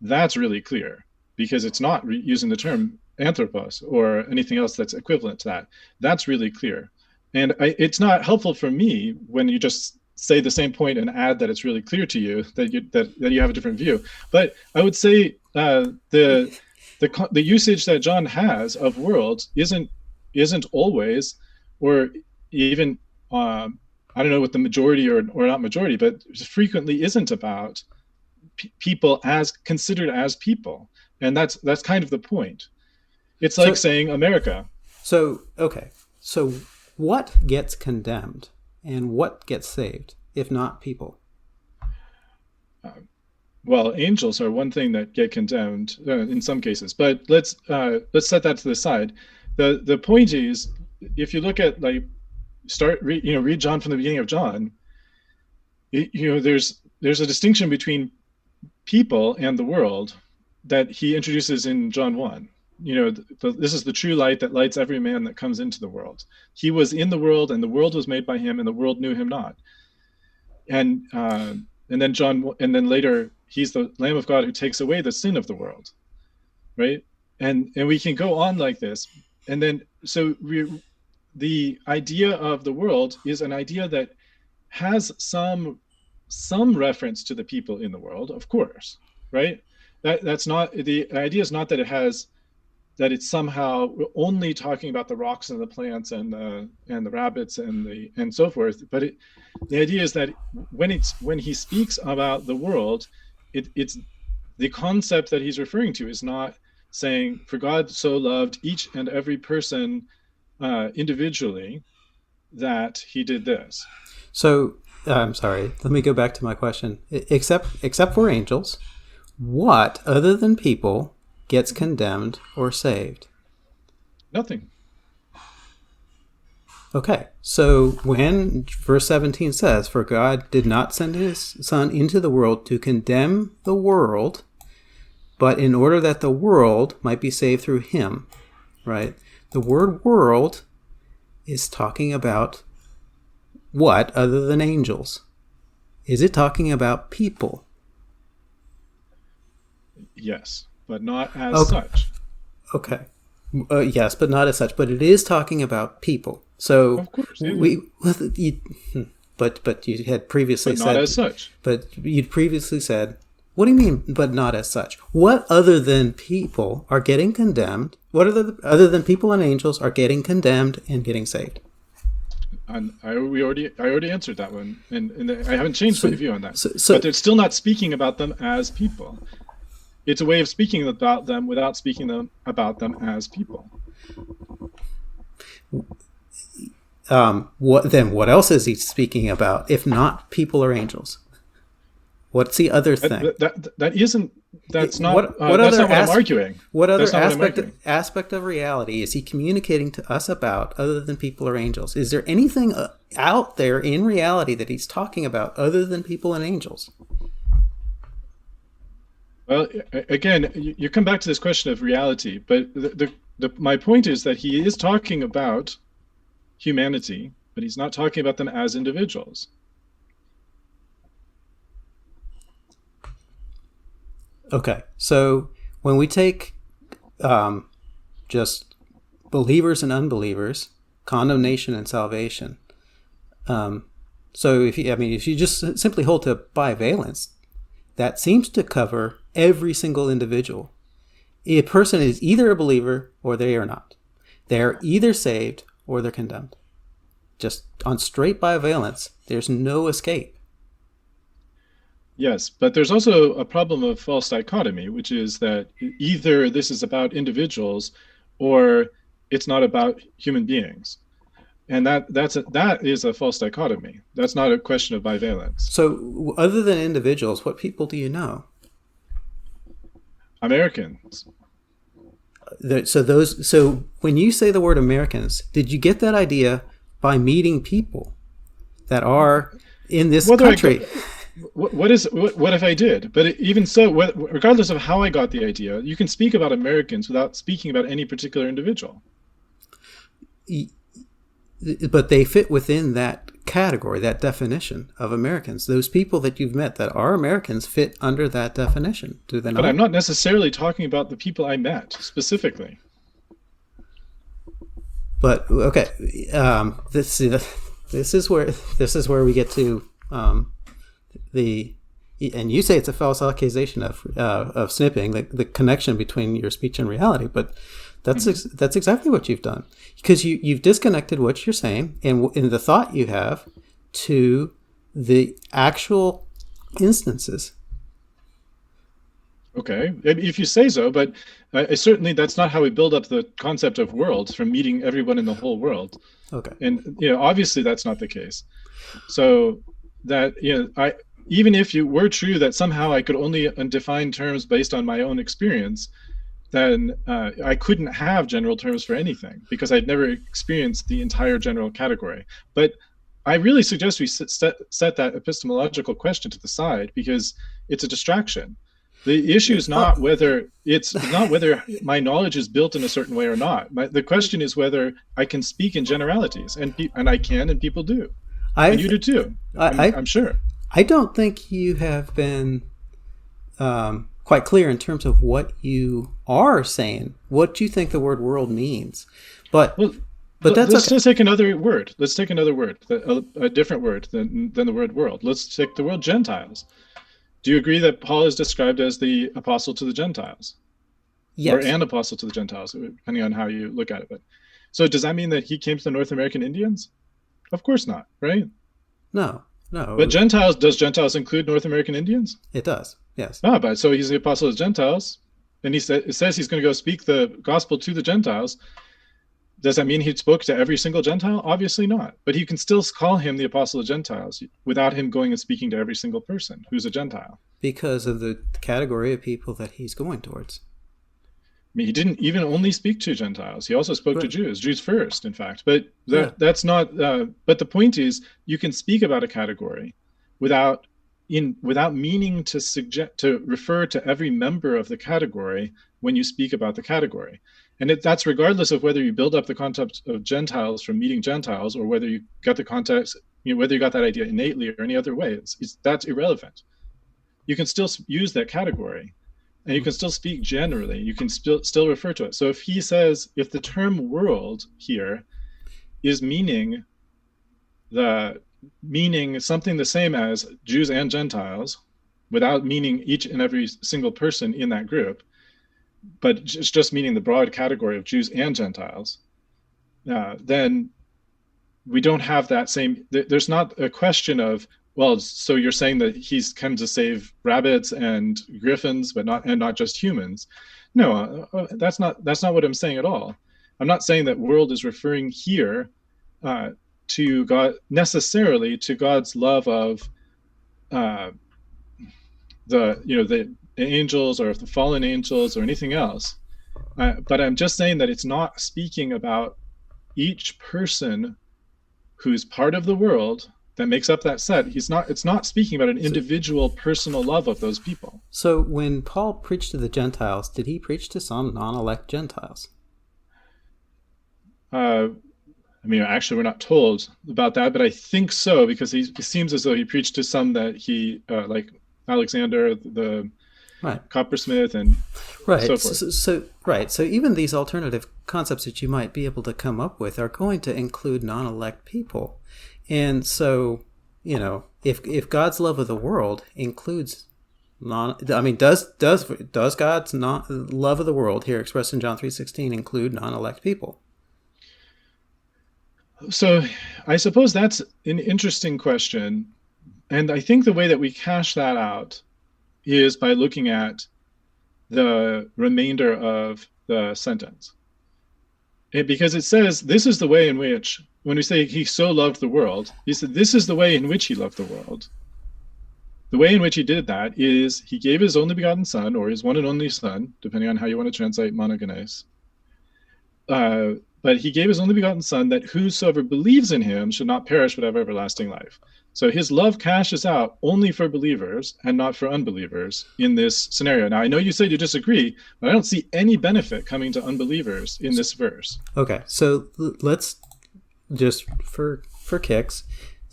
That's really clear, because it's not using the term anthropos or anything else that's equivalent to that. That's really clear. And it's not helpful for me when you just say the same point and add that it's really clear to you that you have a different view. But I would say the usage that John has of world isn't always, or even I don't know what the majority or not majority, but frequently isn't about people as considered as people. And that's kind of the point. It's like saying America. So what gets condemned and what gets saved, if not people? Well, angels are one thing that get condemned in some cases, but let's set that to the side. The point is, if you look at like read John from the beginning of John, there's a distinction between people and the world that he introduces in John 1. This is the true light that lights every man that comes into the world. He was in the world, and the world was made by him, and the world knew him not. And then later, he's the Lamb of God who takes away the sin of the world, right? And we can go on like this. And then the idea of the world is an idea that has some reference to the people in the world, of course, right? That's not the idea. Is not that it's somehow only talking about the rocks and the plants and the rabbits and so forth. But the idea is that when he speaks about the world, it's the concept that he's referring to is not saying, for God so loved each and every person individually that he did this. So I'm sorry. Let me go back to my question. Except for angels, what other than people gets condemned or saved? Nothing. Okay, so when verse 17 says, "For God did not send his Son into the world to condemn the world, but in order that the world might be saved through him," right? The word world is talking about what other than angels? Is it talking about people? Yes, but not as such. Okay. Yes, but not as such. But it is talking about people. So of course, but you had previously said not as such. But you'd previously said, what do you mean, but not as such? What other than people are getting condemned? What other than people and angels are getting condemned and getting saved? And I already answered that one, and I haven't changed my view on that. But they're still not speaking about them as people. It's a way of speaking about them without speaking about them as people. What else is he speaking about if not people or angels? What's the other thing? That's not what I'm arguing. What other aspect of reality is he communicating to us about other than people or angels? Is there anything out there in reality that he's talking about other than people and angels? Well, again, you come back to this question of reality, but my point is that he is talking about humanity, but he's not talking about them as individuals. Okay, so when we take just believers and unbelievers, condemnation and salvation, so if you just simply hold to bivalence, that seems to cover every single individual. A person is either a believer or they are not. They are either saved or they're condemned. Just on straight bivalence, there's no escape. Yes, but there's also a problem of false dichotomy, which is that either this is about individuals or it's not about human beings. And that is a false dichotomy. That's not a question of bivalence. So other than individuals, what people do you know? Americans. So when you say the word Americans, did you get that idea by meeting people that are in this country? What if I did? But even so, regardless of how I got the idea, you can speak about Americans without speaking about any particular individual. But they fit within that category, that definition of Americans. Those people that you've met that are Americans fit under that definition, do they not? But I'm not necessarily talking about the people I met specifically. But okay, this is where we get to and you say it's a false accusation of snipping, the connection between your speech and reality, but that's exactly what you've done, because you've disconnected what you're saying and in the thought you have to the actual instances. Okay, if you say so, but certainly that's not how we build up the concept of worlds, from meeting everyone in the whole world. Okay, and obviously that's not the case. So that even if it were true that somehow I could only define terms based on my own experience, then I couldn't have general terms for anything because I'd never experienced the entire general category. But I really suggest we set that epistemological question to the side because it's a distraction. The issue is not whether my knowledge is built in a certain way or not. The question is whether I can speak in generalities, and I can, and people do, and you do too. I'm sure. I don't think you have been quite clear in terms of what you are saying, what you think the word world means. But let's just take another word. Let's take another word, a different word than the word world. Let's take the word Gentiles. Do you agree that Paul is described as the apostle to the Gentiles? Yes. Or an apostle to the Gentiles, depending on how you look at it. But so does that mean that he came to the North American Indians? Of course not, right? No. But does Gentiles include North American Indians? It does, yes. But so he's the apostle of the Gentiles, and it says he's going to go speak the gospel to the Gentiles. Does that mean he spoke to every single Gentile? Obviously not. But you can still call him the apostle of Gentiles without him going and speaking to every single person who's a Gentile. Because of the category of people that he's going towards. I mean, he didn't even only speak to Gentiles. He also spoke to Jews first, in fact. But that's not. But the point is, you can speak about a category without meaning to refer to every member of the category when you speak about the category. And that's regardless of whether you build up the concept of Gentiles from meeting Gentiles or whether you got the context, whether you got that idea innately or any other way. That's irrelevant. You can still use that category, and you can still speak generally. You can still refer to it. So if he says, if the term world here is meaning something the same as Jews and Gentiles, without meaning each and every single person in that group, but it's just meaning the broad category of Jews and Gentiles, then we don't have that same. There's not a question of, well, so you're saying that he's come to save rabbits and griffins, but not just humans. No, that's not what I'm saying at all. I'm not saying that world is referring here to God necessarily to God's love of the angels or the fallen angels or anything else. But I'm just saying that it's not speaking about each person who's part of the world that makes up that set. It's not speaking about an individual personal love of those people. So when Paul preached to the Gentiles, did he preach to some non-elect Gentiles? Actually, we're not told about that, but I think so, because it seems as though he preached to some that he, like Alexander, the coppersmith, and so forth. So even these alternative concepts that you might be able to come up with are going to include non-elect people. And so, if God's love of the world includes does God's love of the world here expressed in John 3:16 include non-elect people? So I suppose that's an interesting question. And I think the way that we cash that out is by looking at the remainder of the sentence. Because it says, this is the way in which, when we say he so loved the world, he said, this is the way in which he loved the world. The way in which he did that is he gave his only begotten son, or his one and only son, depending on how you want to translate monogenes. But he gave his only begotten son, that whosoever believes in him should not perish but have everlasting life. So his love cashes out only for believers and not for unbelievers in this scenario. Now, I know you said you disagree, but I don't see any benefit coming to unbelievers in this verse. Okay, so let's just, for kicks,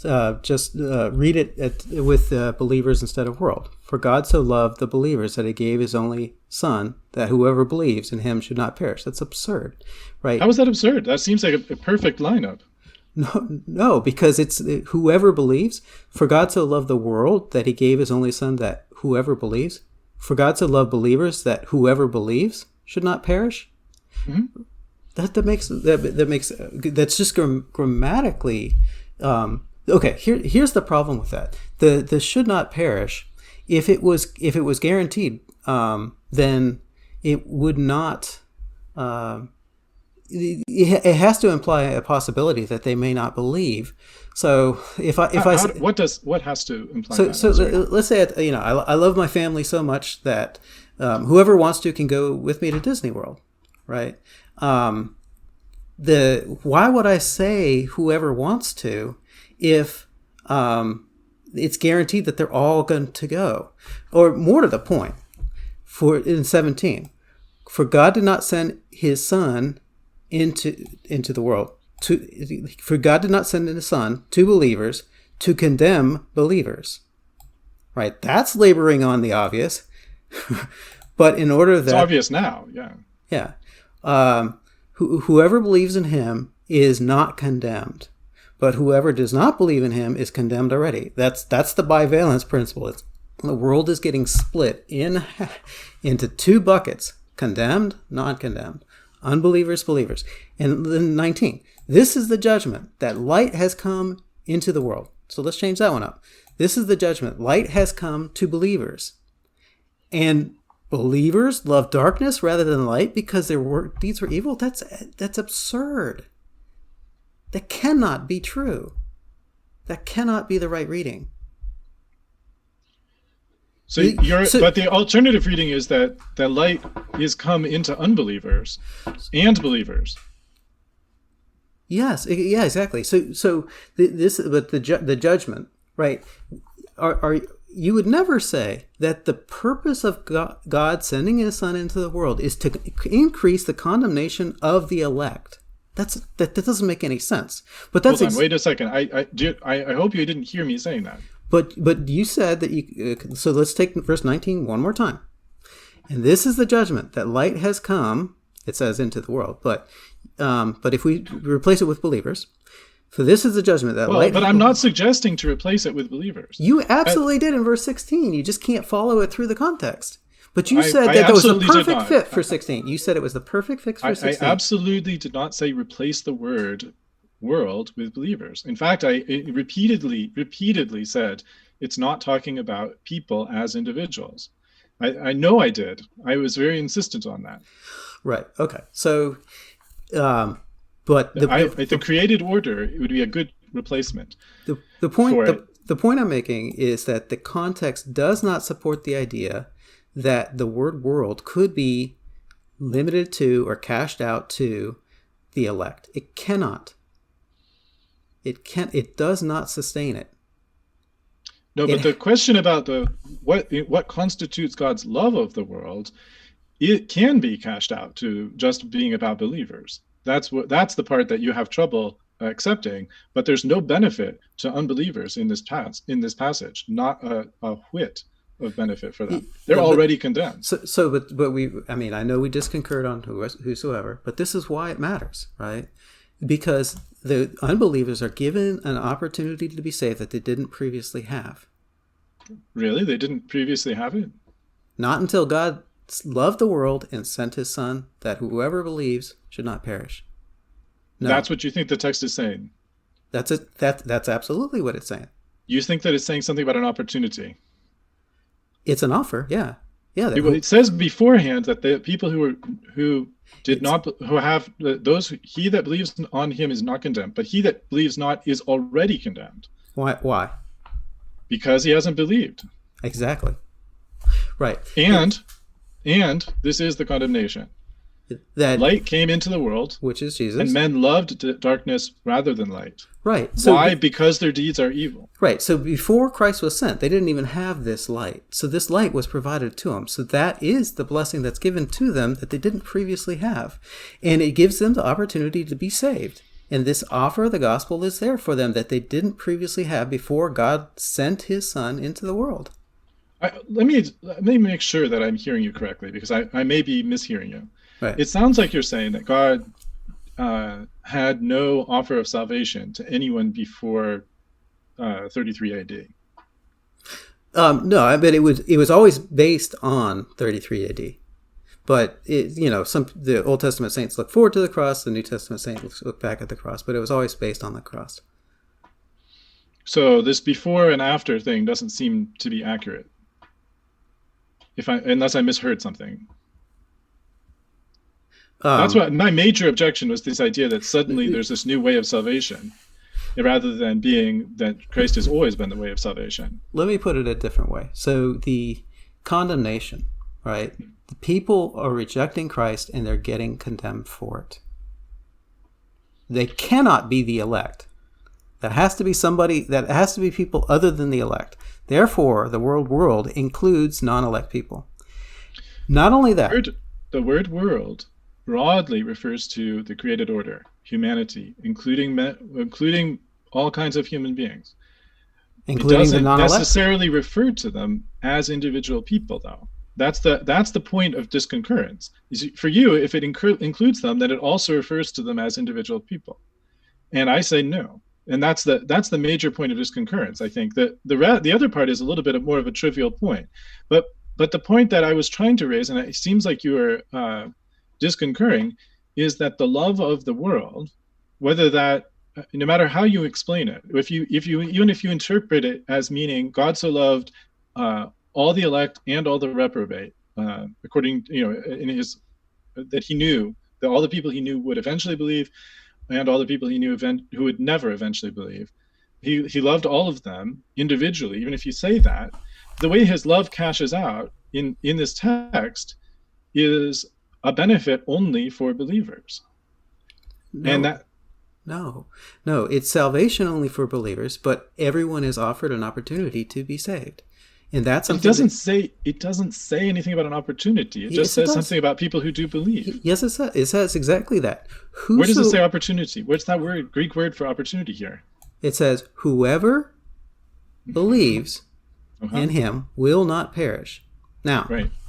read it with believers instead of world. For God so loved the believers that he gave his only son, that whoever believes in him should not perish. That's absurd, right? How is that absurd? That seems like a perfect lineup. No, because it's whoever believes. For God so loved the world that he gave his only son, that whoever believes. For God so loved believers that whoever believes should not perish. Mm-hmm. That's just grammatically. Okay, here's the problem with that. The should not perish. If it was guaranteed, then it would not. it has to imply a possibility that they may not believe. So what has to imply so that? so let's say I love my family so much that whoever wants to can go with me to Disney World, right? Why would I say whoever wants to if it's guaranteed that they're all going to go? Or more to the point, in 17, for God did not send his son into the world. For God did not send his son to believers to condemn believers. Right? That's laboring on the obvious. But in order that... It's obvious now, yeah. Yeah. Whoever believes in him is not condemned. But whoever does not believe in him is condemned already. That's the bivalence principle. The world is getting split into two buckets: condemned, non-condemned, unbelievers, believers. And then 19, this is the judgment, that light has come into the world. So let's change that one up. This is the judgment. Light has come to believers. And believers love darkness rather than light because their deeds were evil. That's absurd. That cannot be true. That cannot be the right reading. But the alternative reading is that the light is come into unbelievers and believers. Yes, yeah, exactly. So the judgment, right? You would never say that the purpose of God sending his son into the world is to increase the condemnation of the elect. That doesn't make any sense. But that's Hold on, wait a second. I hope you didn't hear me saying that. But you said that you. So let's take verse 19 one more time. And this is the judgment, that light has come. It says into the world, but if we replace it with believers, for this is the judgment that light. But I'm not suggesting to replace it with believers. You absolutely did in verse 16. You just can't follow it through the context. But you said that was the perfect fit for 16. You said it was the perfect fit for 16. I absolutely did not say replace the word world with believers. In fact, I repeatedly said it's not talking about people as individuals. I know I did. I was very insistent on that. Right. Okay. So, but the created order, it would be a good replacement. The point I'm making is that the context does not support the idea that the word world could be limited to or cashed out to the elect. It cannot. It does not sustain it. No, but the question about what constitutes God's love of the world, it can be cashed out to just being about believers. That's the part that you have trouble accepting. But there's no benefit to unbelievers in this passage. Not a whit of benefit for them. They're already condemned. I know we just concurred on whosoever, but this is why it matters, right? Because the unbelievers are given an opportunity to be saved that they didn't previously have. Really? They didn't previously have it? Not until God loved the world and sent his son, that whoever believes should not perish. No. That's what you think the text is saying? That's absolutely what it's saying. You think that it's saying something about an opportunity? It's an offer, yeah. Yeah. It says beforehand that the people he that believes on him is not condemned, but he that believes not is already condemned. Why? Because he hasn't believed. Exactly. Right. And this is the condemnation. That light came into the world, which is Jesus, and men loved darkness rather than light. Right. Why? Because their deeds are evil. Right. So before Christ was sent, they didn't even have this light. So this light was provided to them. So that is the blessing that's given to them that they didn't previously have. And it gives them the opportunity to be saved. And this offer of the gospel is there for them that they didn't previously have before God sent his son into the world. Let me make sure that I'm hearing you correctly, because I may be mishearing you. Right. It sounds like you're saying that God had no offer of salvation to anyone before 33 AD. No, but it was always based on 33 AD. But the Old Testament saints look forward to the cross, the New Testament saints look back at the cross, but it was always based on the cross. So this before and after thing doesn't seem to be accurate, unless I misheard something. That's what my major objection was, this idea that suddenly there's this new way of salvation, rather than being that Christ has always been the way of salvation. Let me put it a different way. So the condemnation, right? The people are rejecting Christ and they're getting condemned for it. They cannot be the elect. That has to be people other than the elect. Therefore, the word world includes non-elect people. Not only that. The word world broadly refers to the created order, humanity, including all kinds of human beings. Including it doesn't the non-elect? necessarily refer to them as individual people, though. That's the point of disconcurrence. For you, if it includes them, then it also refers to them as individual people. And I say no. And that's the major point of disconcurrence. I think that the other part is a little bit more of a trivial point. But the point that I was trying to raise, and it seems like you were disconcurring, is that the love of the world, whether that, no matter how you explain it, even if you interpret it as meaning God so loved all the elect and all the reprobate, according, in his, that he knew that all the people he knew would eventually believe, and all the people he knew who would never eventually believe, he loved all of them individually. Even if you say that, the way his love cashes out in this text is a benefit only for believers. No, it's salvation only for believers, but everyone is offered an opportunity to be saved. And that's something it doesn't say anything about an opportunity. It just says something about people who do believe. Yes, it says exactly that. Where does it say opportunity? What's that word, Greek word for opportunity here? It says, whoever believes in him will not perish. Now,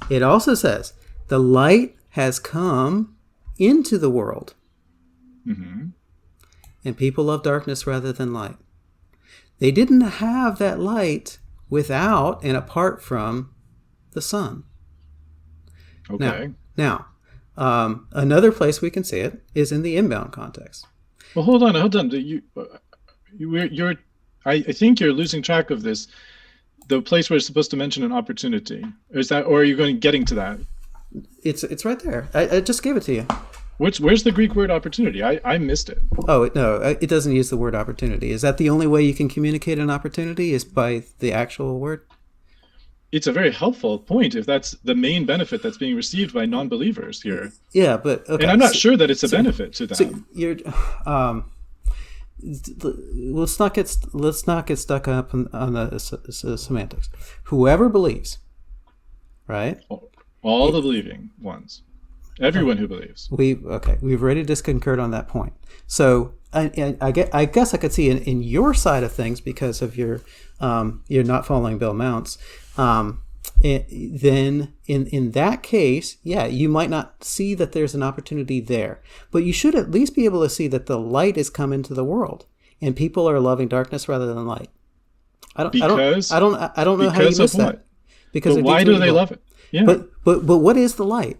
It also says, the light has come into the world. Mm-hmm. And people love darkness rather than light. They didn't have that light without and apart from the Son. Okay. Now, another place we can see it is in the inbound context. Well, hold on. I think you're losing track of this. The place where it's supposed to mention an opportunity, or are you getting to that? It's right there. I just gave it to you. Where's the Greek word opportunity? I missed it. Oh, no, it doesn't use the word opportunity. Is that the only way you can communicate an opportunity, is by the actual word? It's a very helpful point if that's the main benefit that's being received by non-believers here. Yeah, but okay. And I'm not sure that it's a benefit to them. So let's not get stuck up on the semantics. Whoever believes, right? All the believing ones. Everyone who believes. We've already disconcurred on that point. So I guess I could see in your side of things, because of you're not following Bill Mounce. Then in that case, you might not see that there's an opportunity there, but you should at least be able to see that the light has come into the world, and people are loving darkness rather than light. I don't know how you missed that. Because why do they love it? Yeah. But what is the light?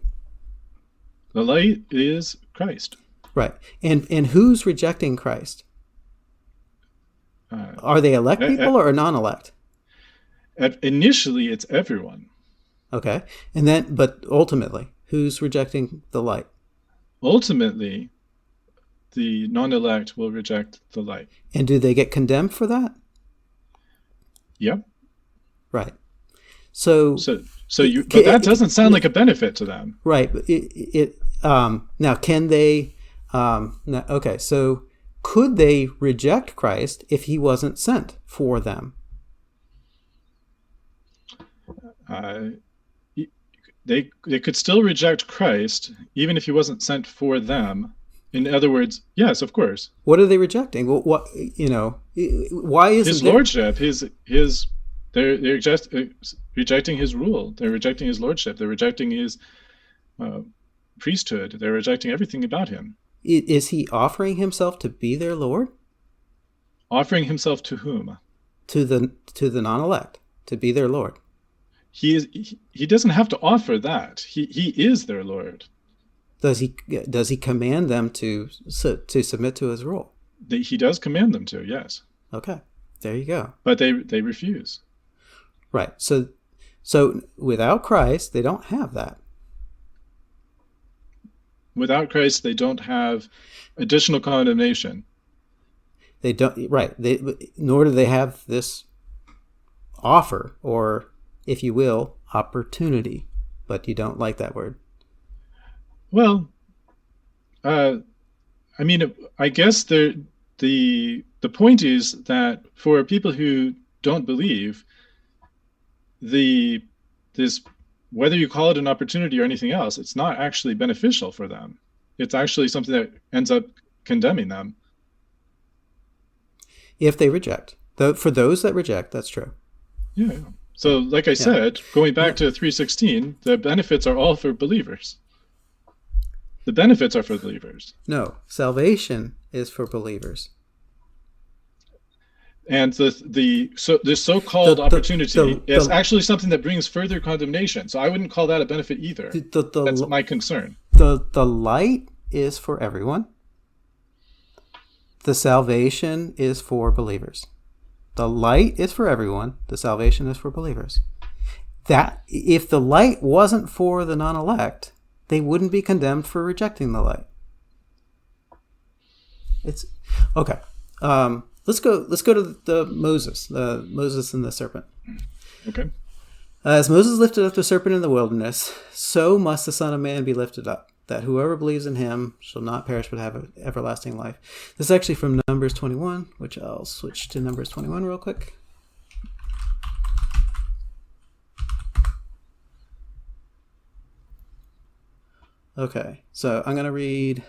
The light is Christ. Right. And who's rejecting Christ? Are they elect people or non-elect? Initially, it's everyone. Okay. But ultimately, who's rejecting the light? Ultimately, the non-elect will reject the light. And do they get condemned for that? Yep. Right. But that doesn't sound like a benefit to them. Right. Now, can they? Okay. So, could they reject Christ if he wasn't sent for them? They could still reject Christ even if he wasn't sent for them. In other words, yes, of course. What are they rejecting? Well, why isn't his lordship? They're just rejecting his rule. They're rejecting his lordship. They're rejecting his priesthood. They're rejecting everything about him. Is he offering himself to be their Lord? Offering himself to whom? To the non-elect, to be their Lord. He doesn't have to offer that. He is their Lord. Does he command them to submit to his rule? He does command them to, yes. Okay, there you go. But they refuse. Right. So without Christ, they don't have that. without Christ, they don't have additional condemnation. They don't, right. Nor do they have this offer, or, if you will, opportunity. But you don't like that word. Well, I mean, I guess the point is that for people who don't believe, this, whether you call it an opportunity or anything else, it's not actually beneficial for them. It's actually something that ends up condemning them. If they reject. For those that reject, that's true. Yeah. So, like I said, going back to 3:16, the benefits are all for believers. The benefits are for believers. No, salvation is for believers. And this so-called opportunity is actually something that brings further condemnation. So I wouldn't call that a benefit either. That's my concern. The light is for everyone. The salvation is for believers. The light is for everyone. The salvation is for believers. That if the light wasn't for the non-elect, they wouldn't be condemned for rejecting the light. It's okay. Let's go to the Moses and the serpent. Okay. As Moses lifted up the serpent in the wilderness, so must the Son of Man be lifted up, that whoever believes in him shall not perish but have everlasting life. This is actually from Numbers 21, which I'll switch to Numbers 21 real quick. Okay, so I'm going to read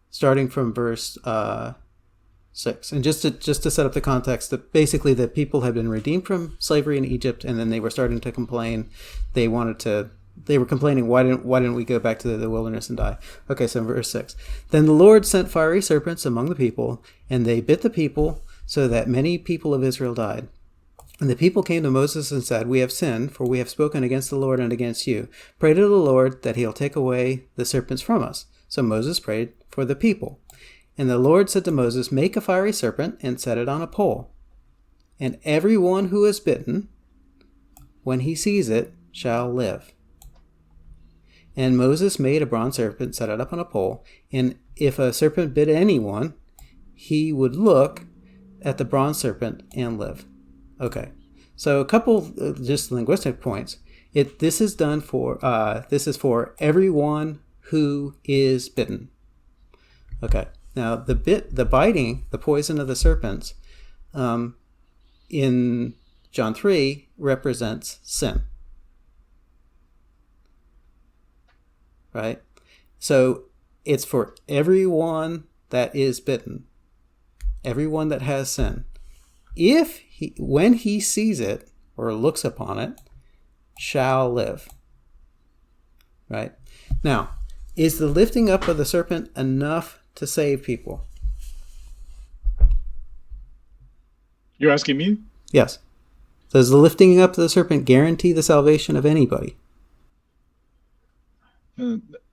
starting from verse 6. And just to set up the context, that basically the people had been redeemed from slavery in Egypt, and then they were starting to complain. They were complaining, why didn't we go back to the wilderness and die? Okay, so verse 6. Then the Lord sent fiery serpents among the people, and they bit the people, so that many people of Israel died. And the people came to Moses and said, "We have sinned, for we have spoken against the Lord and against you. Pray to the Lord that he'll take away the serpents from us." So Moses prayed for the people. And the Lord said to Moses, "Make a fiery serpent and set it on a pole. And everyone who is bitten, when he sees it, shall live." And Moses made a bronze serpent, set it up on a pole. And if a serpent bit anyone, he would look at the bronze serpent and live. Okay, so a couple just linguistic points. This is for everyone who is bitten. Okay, now the biting, the poison of the serpents, in John 3 represents sin. Right, so it's for everyone that is bitten, everyone that has sin. When he sees it or looks upon it, shall live. Right? Now, is the lifting up of the serpent enough to save people? You're asking me? Yes. Does the lifting up of the serpent guarantee the salvation of anybody?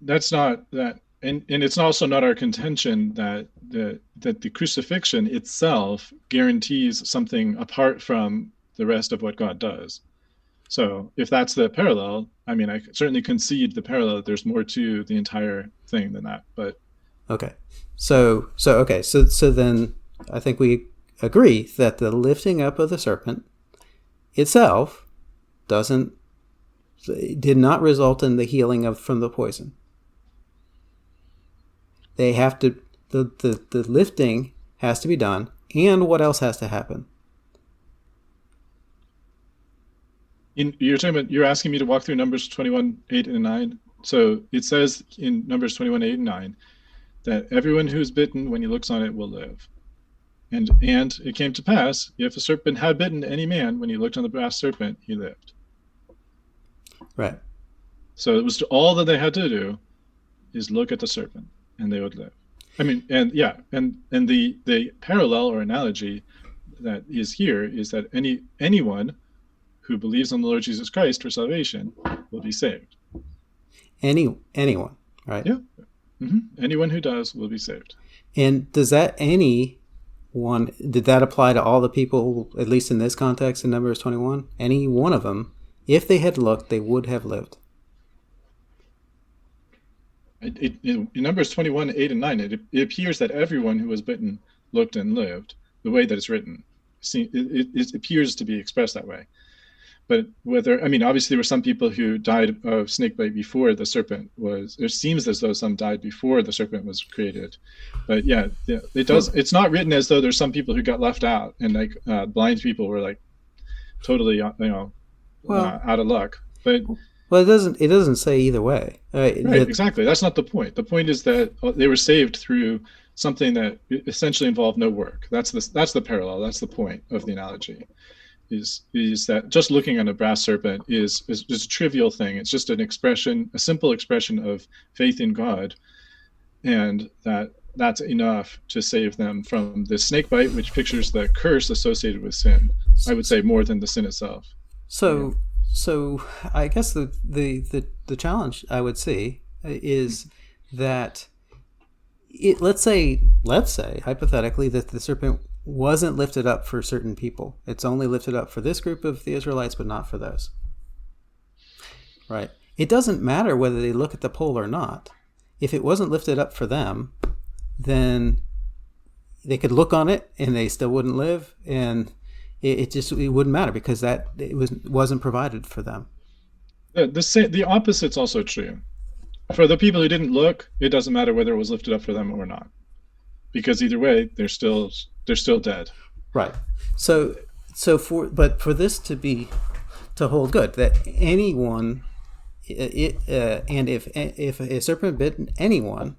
That's not that. And it's also not our contention that the crucifixion itself guarantees something apart from the rest of what God does. So if that's the parallel, I mean, I certainly concede the parallel. There's more to the entire thing than that. But okay, so then I think we agree that the lifting up of the serpent itself did not result in the healing from the poison. They have to, the lifting has to be done, and what else has to happen? You're asking me to walk through Numbers 21, 8 and 9. So it says in Numbers 21, 8 and 9 that everyone who's bitten, when he looks on it, will live. And it came to pass, if a serpent had bitten any man, when he looked on the brass serpent, he lived. Right. So it was all that they had to do is look at the serpent, and they would live. I mean, and the parallel or analogy that is here is that anyone who believes on the Lord Jesus Christ for salvation will be saved. Anyone, right? Yeah. Mm-hmm. Anyone who does will be saved. And did that apply to all the people, at least in this context in Numbers 21? Any one of them If they had looked, they would have lived. In Numbers 21, 8 and 9, it appears that everyone who was bitten looked and lived, the way that it's written. It appears to be expressed that way. But obviously there were some people who died of snakebite before the serpent was, it seems as though some died before the serpent was created. But yeah, it's not written as though there's some people who got left out and like blind people were like totally, out of luck. But well, it doesn't say either way. Right, exactly. That's not the point. The point is that they were saved through something that essentially involved no work. That's the parallel. That's the point of the analogy. Is that just looking at a brass serpent is a trivial thing. It's just a simple expression of faith in God, and that's enough to save them from the snake bite, which pictures the curse associated with sin. I would say more than the sin itself. So I guess the challenge I would see is that let's say hypothetically that the serpent wasn't lifted up for certain people. It's only lifted up for this group of the Israelites, but not for those. Right. It doesn't matter whether they look at the pole or not. If it wasn't lifted up for them, then they could look on it and they still wouldn't live, and it wouldn't matter because it wasn't provided for them. The opposite's also true. For the people who didn't look, it doesn't matter whether it was lifted up for them or not, because either way, they're still dead. Right. So for this to hold good, that anyone, and if a serpent bit anyone,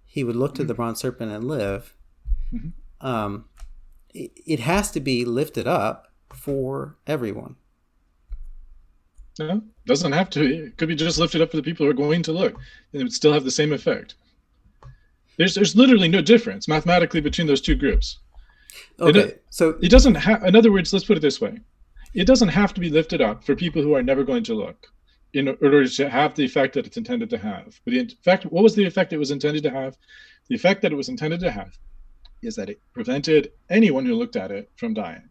he would look to the bronze serpent and live. Mm-hmm. It has to be lifted up for everyone. No, doesn't have to. It could be just lifted up for the people who are going to look, and it would still have the same effect. There's literally no difference mathematically between those two groups. Okay, so it doesn't have. In other words, let's put it this way: it doesn't have to be lifted up for people who are never going to look, in order to have the effect that it's intended to have. But in fact, what was the effect it was intended to have? The effect that it was intended to have is that it prevented anyone who looked at it from dying.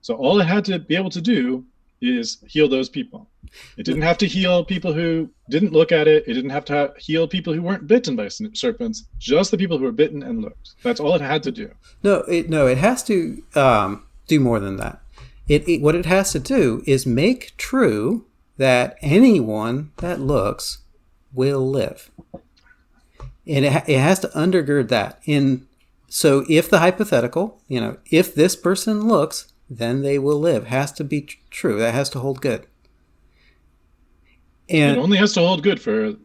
So all it had to be able to do is heal those people. It didn't have to heal people who didn't look at it. It didn't have to heal people who weren't bitten by serpents, just the people who were bitten and looked. That's all it had to do. No, it has to do more than that. What it has to do is make true that anyone that looks will live. And it has to undergird that. So if the hypothetical, if this person looks, then they will live, has to be true. That has to hold good. And it only has to hold good for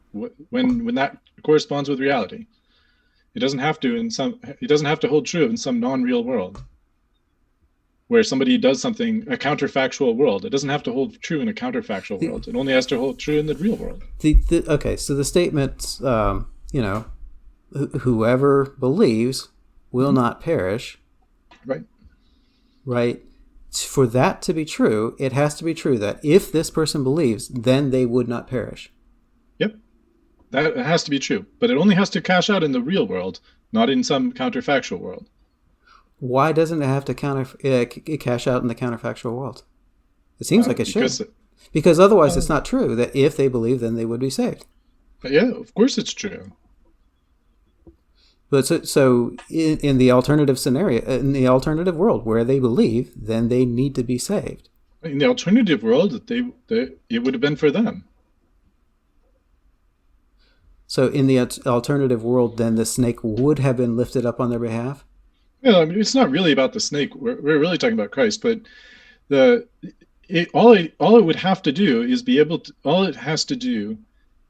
when that corresponds with reality. It doesn't have to hold true in some non-real world where somebody does something, a counterfactual world. It doesn't have to hold true in a counterfactual world. It only has to hold true in the real world. Okay, so the statement, whoever believes will not perish. Right. For that to be true, it has to be true that if this person believes, then they would not perish. Yep. That has to be true. But it only has to cash out in the real world, not in some counterfactual world. Why doesn't it have to cash out in the counterfactual world? It seems like it should. Because otherwise it's not true that if they believe, then they would be saved. Yeah, of course it's true. But so in the alternative scenario, in the alternative world where they believe, then they need to be saved. In the alternative world, it would have been for them. So in the alternative world, then the snake would have been lifted up on their behalf? Yeah, I mean, it's not really about the snake. We're really talking about Christ. But all it would have to do is all it has to do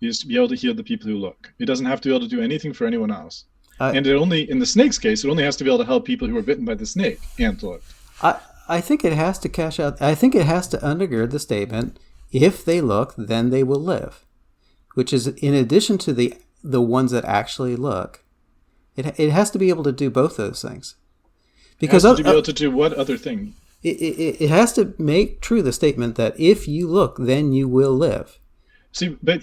is to be able to heal the people who look. It doesn't have to be able to do anything for anyone else. And in the snake's case, it only has to be able to help people who are bitten by the snake and look. I think it has to cash out. I think it has to undergird the statement, if they look, then they will live. Which is in addition to the ones that actually look. It has to be able to do both those things. Because it has to be able to do what other thing? It has to make true the statement that if you look, then you will live. See, but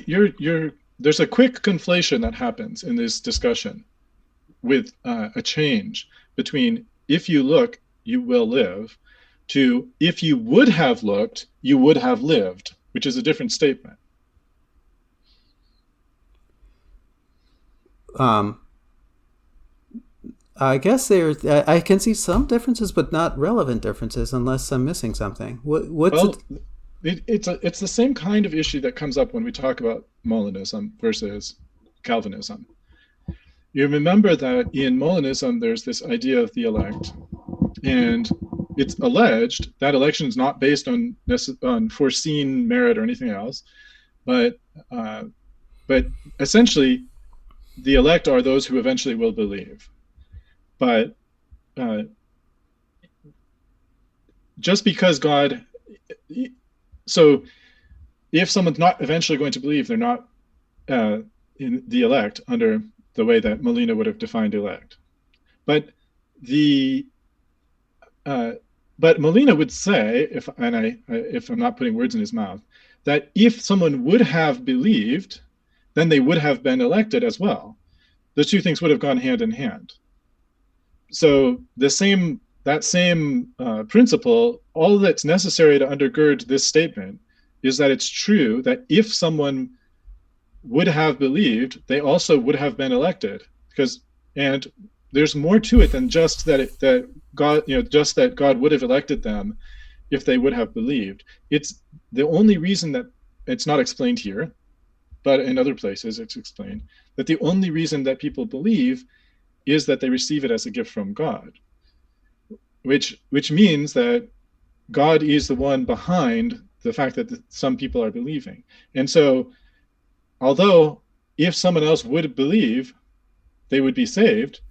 there's a quick conflation that happens in this discussion with a change between if you look, you will live, to if you would have looked, you would have lived, which is a different statement. I guess I can see some differences, but not relevant differences, unless I'm missing something. It's the same kind of issue that comes up when we talk about Molinism versus Calvinism. You remember that in Molinism, there's this idea of the elect, and it's alleged that election is not based on foreseen merit or anything else, but essentially, the elect are those who eventually will believe. But just because God, so if someone's not eventually going to believe, they're not in the elect under the way that Molina would have defined elect. But Molina would say, if I'm not putting words in his mouth, that if someone would have believed, then they would have been elected as well. The two things would have gone hand in hand. So that same principle, all that's necessary to undergird this statement is that it's true that if someone would have believed, they also would have been elected. And there's more to it than just that God would have elected them if they would have believed. It's the only reason that it's not explained here, but in other places it's explained, that the only reason that people believe is that they receive it as a gift from God, which means that God is the one behind the fact that some people are believing. And so, although if someone else would believe, they would be saved,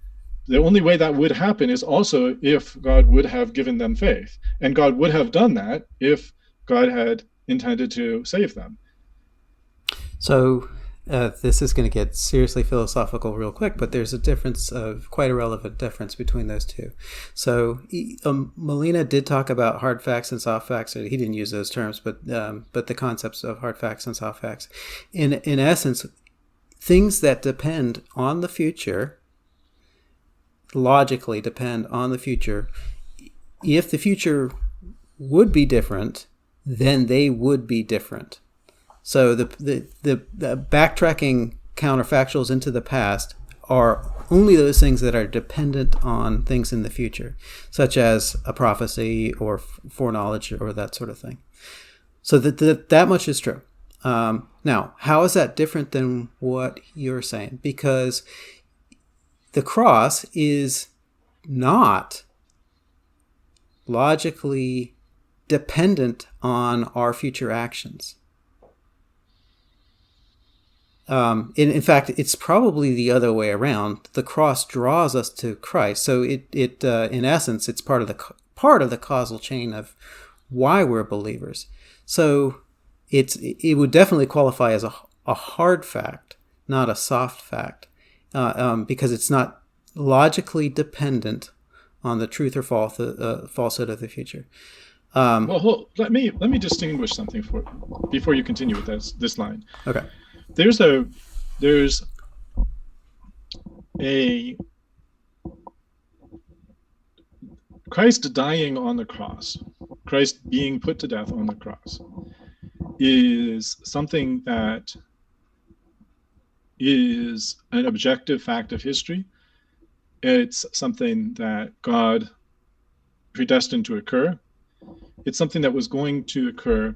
the only way that would happen is also if God would have given them faith. And God would have done that if God had intended to save them. So this is going to get seriously philosophical real quick, but there's quite a relevant difference between those two. So Molina did talk about hard facts and soft facts. He didn't use those terms, but the concepts of hard facts and soft facts. In essence, things that depend on the future, logically depend on the future. If the future would be different, then they would be different. So the backtracking counterfactuals into the past are only those things that are dependent on things in the future, such as a prophecy or foreknowledge or that sort of thing. So that much is true. Now, how is that different than what you're saying? Because the cross is not logically dependent on our future actions. In fact, it's probably the other way around. The cross draws us to Christ. So it in essence, it's part of the causal chain of why we're believers. So it would definitely qualify as a hard fact, not a soft fact, because it's not logically dependent on the truth or falsehood of the future. Let me distinguish something before you continue with this line. Okay. There's a Christ dying on the cross, Christ being put to death on the cross, is something that is an objective fact of history. It's something that God predestined to occur. It's something that was going to occur,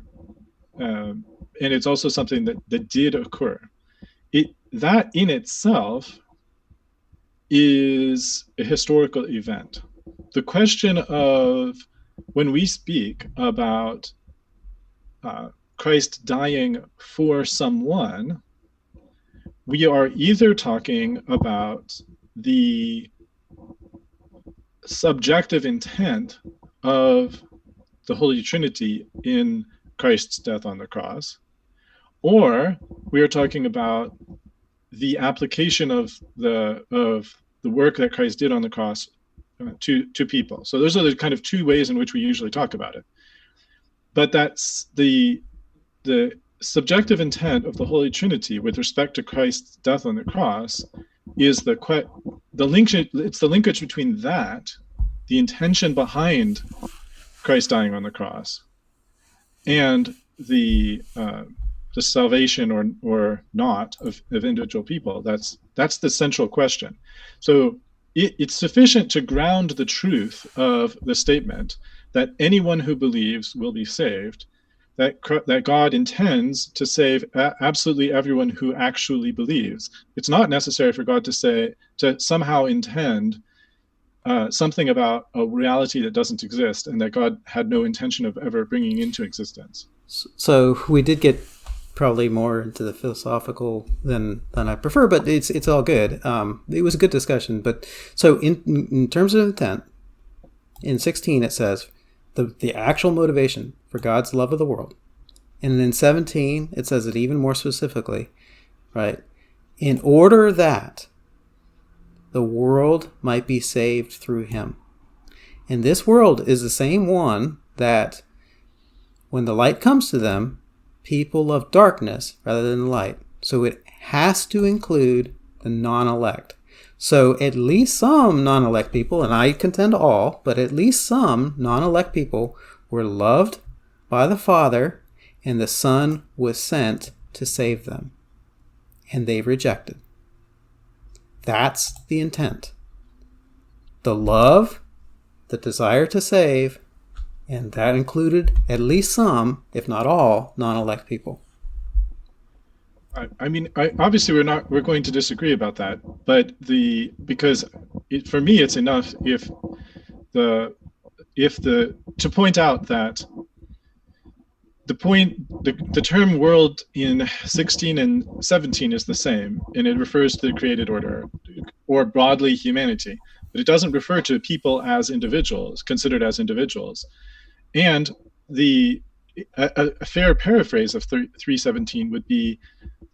and it's also something that did occur. That in itself is a historical event. The question of when we speak about Christ dying for someone, we are either talking about the subjective intent of the Holy Trinity in Christ's death on the cross, or we are talking about the application of the work that Christ did on the cross to people. So those are the kind of two ways in which we usually talk about it. But that's the subjective intent of the Holy Trinity with respect to Christ's death on the cross is the linkage. It's the linkage between that, the intention behind Christ dying on the cross, and the salvation or not of individual people. That's the central question. So it's sufficient to ground the truth of the statement that anyone who believes will be saved, that God intends to save absolutely everyone who actually believes. It's not necessary for God to somehow intend something about a reality that doesn't exist and that God had no intention of ever bringing into existence. So we did get probably more into the philosophical than I prefer, but it's all good. It was a good discussion. But so in terms of intent, in 16 it says the actual motivation for God's love of the world, and in 17 it says it even more specifically, right? In order that the world might be saved through him. And this world is the same one that when the light comes to them, people love darkness rather than light. So it has to include the non-elect. So at least some non-elect people, and I contend all, but at least some non-elect people were loved by the Father, and the Son was sent to save them. And they rejected. That's the intent. The love, the desire to save, and that included at least some, if not all, non-elect people. Obviously we're going to disagree about that, but because for me it's enough to point out that the term world in 16 and 17 is the same, and it refers to the created order, or broadly humanity, but it doesn't refer to people as individuals, considered as individuals. And a fair paraphrase of 3:17 would be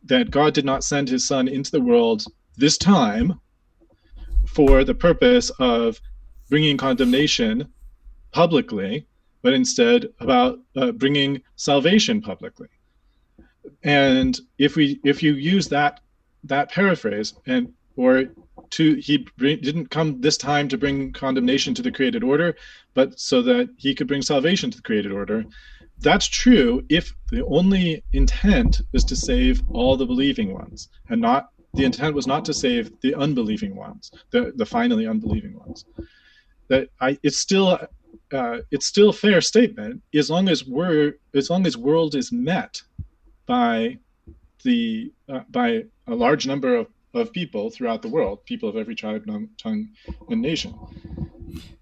that God did not send his Son into the world this time for the purpose of bringing condemnation publicly, but instead about bringing salvation publicly. And if you use that paraphrase, he didn't come this time to bring condemnation to the created order, but so that he could bring salvation to the created order. That's true if the only intent is to save all the believing ones, and the intent was not to save the unbelieving ones, the finally unbelieving ones. It's still a fair statement as long as world is met by by a large number of people throughout the world, people of every tribe, tongue, and nation.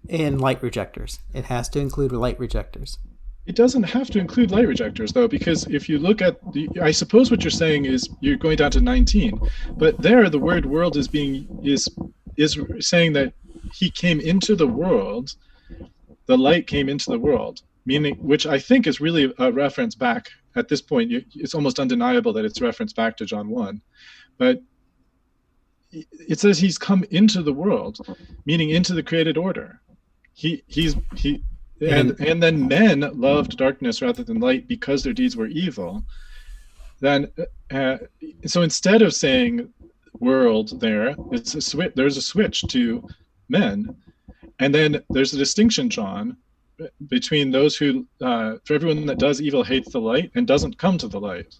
And light rejectors. It has to include light rejectors. It doesn't have to include light rejectors, though, because if you look at I suppose what you're saying is you're going down to 19, but there the word world is saying that he came into the world, the light came into the world, meaning, which I think is really a reference back at this point. It's almost undeniable that it's reference back to John 1, but it says he's come into the world, meaning into the created order. And then men loved darkness rather than light because their deeds were evil. Then, so instead of saying world there, there's a switch to men, and then there's a distinction, John, between those who, for everyone that does evil hates the light and doesn't come to the light,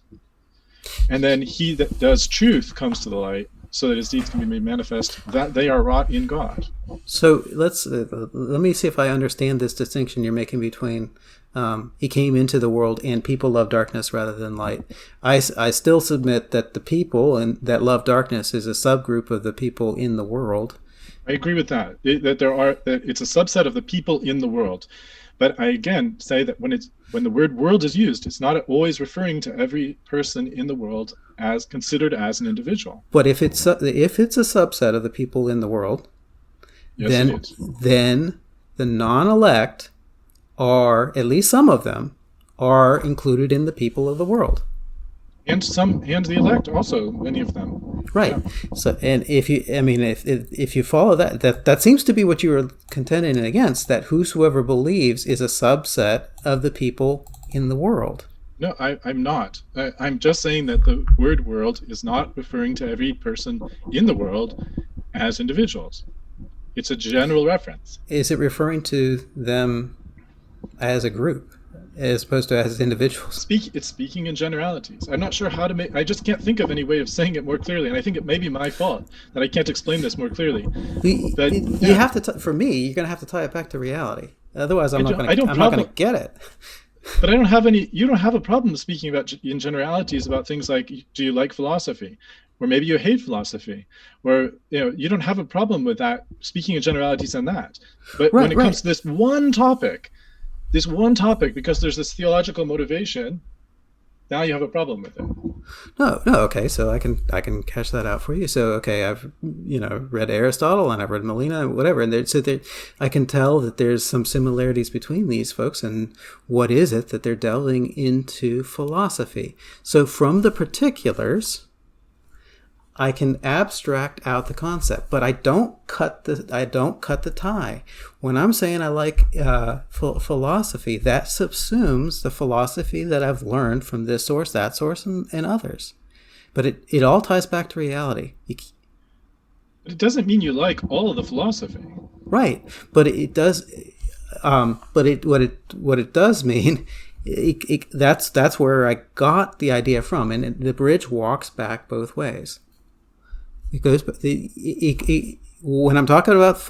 and then he that does truth comes to the light, so that his deeds can be made manifest, that they are wrought in God. So let me see if I understand this distinction you're making between he came into the world and people love darkness rather than light. I still submit that the people that love darkness is a subgroup of the people in the world. I agree with that. That it's a subset of the people in the world. But I again say that when the word world is used, it's not always referring to every person in the world as considered as an individual. But if it's a subset of the people in the world, yes, then the non-elect are, at least some of them, are included in the people of the world. And the elect also, many of them. Right. Yeah. So, and if you follow that seems to be what you were contending against, that whosoever believes is a subset of the people in the world. No, I'm not. I'm just saying that the word world is not referring to every person in the world as individuals. It's a general reference. Is it referring to them? as a group as opposed to as individuals. It's speaking in generalities. I'm not sure how to make. I just can't think of any way of saying it more clearly, and I think it may be my fault that I can't explain this more clearly. But you have to. For me, you're going to have to tie it back to reality. Otherwise, I'm not going to get it. But I don't have any. You don't have a problem speaking about in generalities about things like, do you like philosophy, or maybe you hate philosophy, or you don't have a problem with that, speaking in generalities on that. But when it comes to this one topic, because there's this theological motivation, now you have a problem with it. No, okay, so I can cash that out for you. So okay, I've read Aristotle and I've read Molina and whatever, and I can tell that there's some similarities between these folks, and what is it that they're delving into philosophy. So from the particulars, I can abstract out the concept, but I don't cut the tie. When I'm saying I like philosophy, that subsumes the philosophy that I've learned from this source, that source, and others. But it all ties back to reality. But it doesn't mean you like all of the philosophy, right? But it does. What it does mean. That's where I got the idea from, and the bridge walks back both ways. It goes, when I'm talking about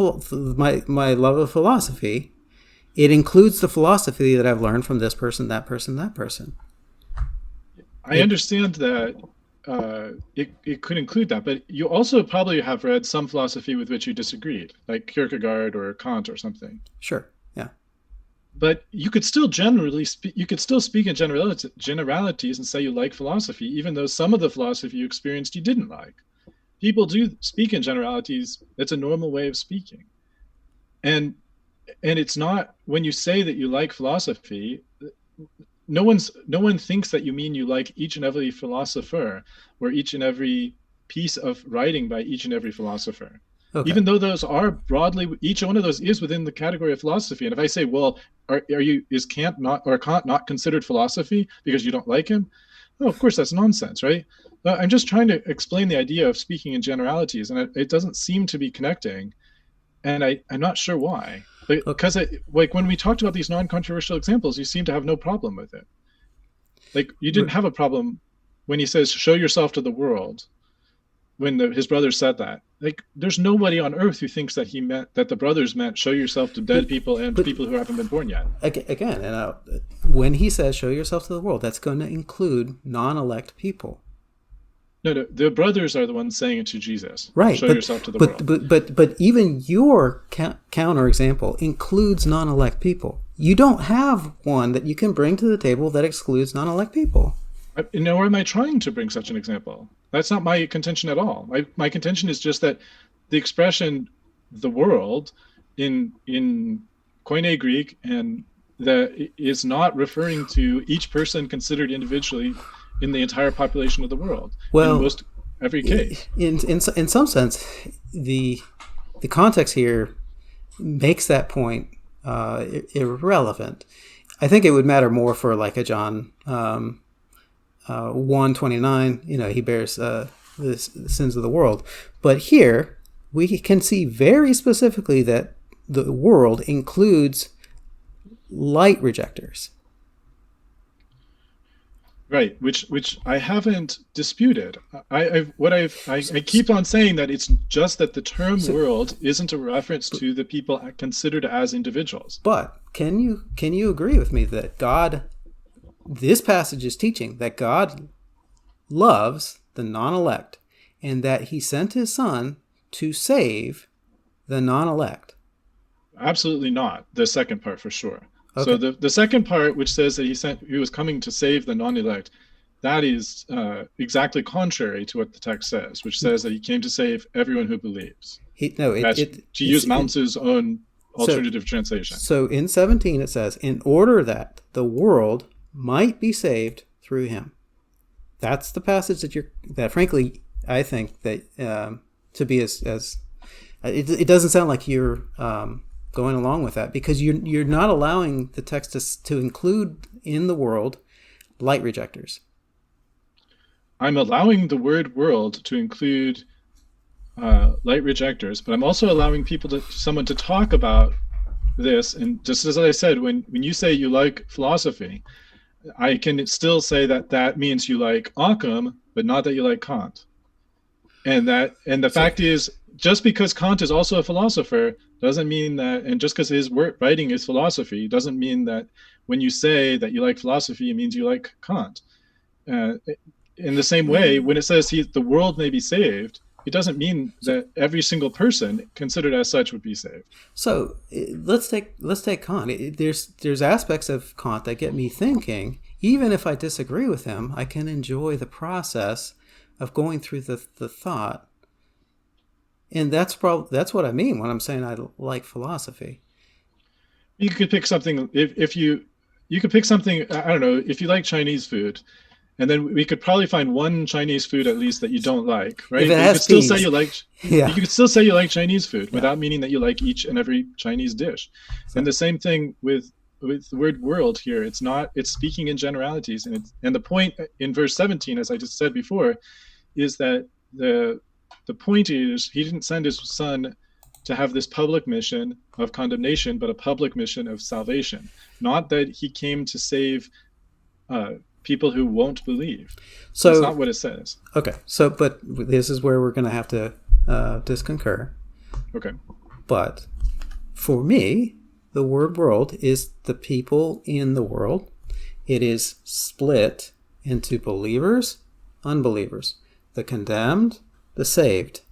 my love of philosophy, it includes the philosophy that I've learned from this person, that person, that person. I understand that it could include that, but you also probably have read some philosophy with which you disagreed, like Kierkegaard or Kant or something. Sure, yeah. But you could still speak in generalities and say you like philosophy, even though some of the philosophy you experienced you didn't like. People do speak in generalities. It's a normal way of speaking. And it's not, when you say that you like philosophy, no one thinks that you mean you like each and every philosopher or each and every piece of writing by each and every philosopher. Okay. Even though those are broadly, each one of those is within the category of philosophy. And if I say, well, is Kant not considered philosophy because you don't like him? No, of course, that's nonsense, right? I'm just trying to explain the idea of speaking in generalities, and it doesn't seem to be connecting, and I'm not sure why. Because like when we talked about these non-controversial examples, you seem to have no problem with it. Like you didn't have a problem when he says, "Show yourself to the world." When his brothers said that, like there's nobody on earth who thinks that the brothers meant show yourself to dead people and people who haven't been born yet. Again, and when he says show yourself to the world, that's going to include non-elect people. No, the brothers are the ones saying it to Jesus. Right. Show yourself to the world. But even your counter example includes non-elect people. You don't have one that you can bring to the table that excludes non-elect people. Nor am I trying to bring such an example. That's not my contention at all. My contention is just that the expression "the world" in Koine Greek and is not referring to each person considered individually in the entire population of the world. Well, in most every case. In some sense, the context here makes that point irrelevant. I think it would matter more for like a John 1:29. He bears the sins of the world. But here we can see very specifically that the world includes light rejectors. Right, which I haven't disputed. I keep on saying that it's just that the term "world" isn't a reference to the people considered as individuals. But can you agree with me that God, this passage is teaching that God loves the non-elect, and that He sent His Son to save the non-elect? Absolutely not. The second part for sure. Okay. So the second part, which says that he was coming to save the non-elect, that is exactly contrary to what the text says, which says that he came to save everyone who believes. To use Mounce's own alternative translation. So in 17 it says, in order that the world might be saved through him. That's the passage that frankly I think that to be as it doesn't sound like you're going along with that, because you're not allowing the text to include in the world light rejectors. I'm allowing the word "world" to include light rejectors, but I'm also allowing someone to talk about this, and just as I said, when you say you like philosophy, I can still say that that means you like Occam, but not that you like Kant. And the So, fact is, just because Kant is also a philosopher doesn't mean that, and just because his writing is philosophy doesn't mean that when you say that you like philosophy, it means you like Kant. Uh, in the same way, when it says the world may be saved, it doesn't mean so, that every single person considered as such would be saved. so let's take Kant. There's aspects of Kant that get me thinking. Even if I disagree with him, I can enjoy the process of going through the thought. And that's what I mean when I'm saying I like philosophy. You could pick something if you could pick something. I don't know, if you like Chinese food, and then we could probably find one Chinese food at least that you don't like, If right? it But you has could still say peas, you yeah, could still say you like Chinese food yeah. without meaning that you like each and every Chinese dish. And So, the same thing with the word world here. It's speaking in generalities, and the point in verse 17, as I just said before, is that the point is he didn't send his son to have this public mission of condemnation, but a public mission of salvation. Not that he came to save people who won't believe. That's so not what it says. okay. So, but this is where we're going to have to disconcur. Okay. But for me, the word world is the people in the world. It is split into believers, unbelievers, the condemned, the saved.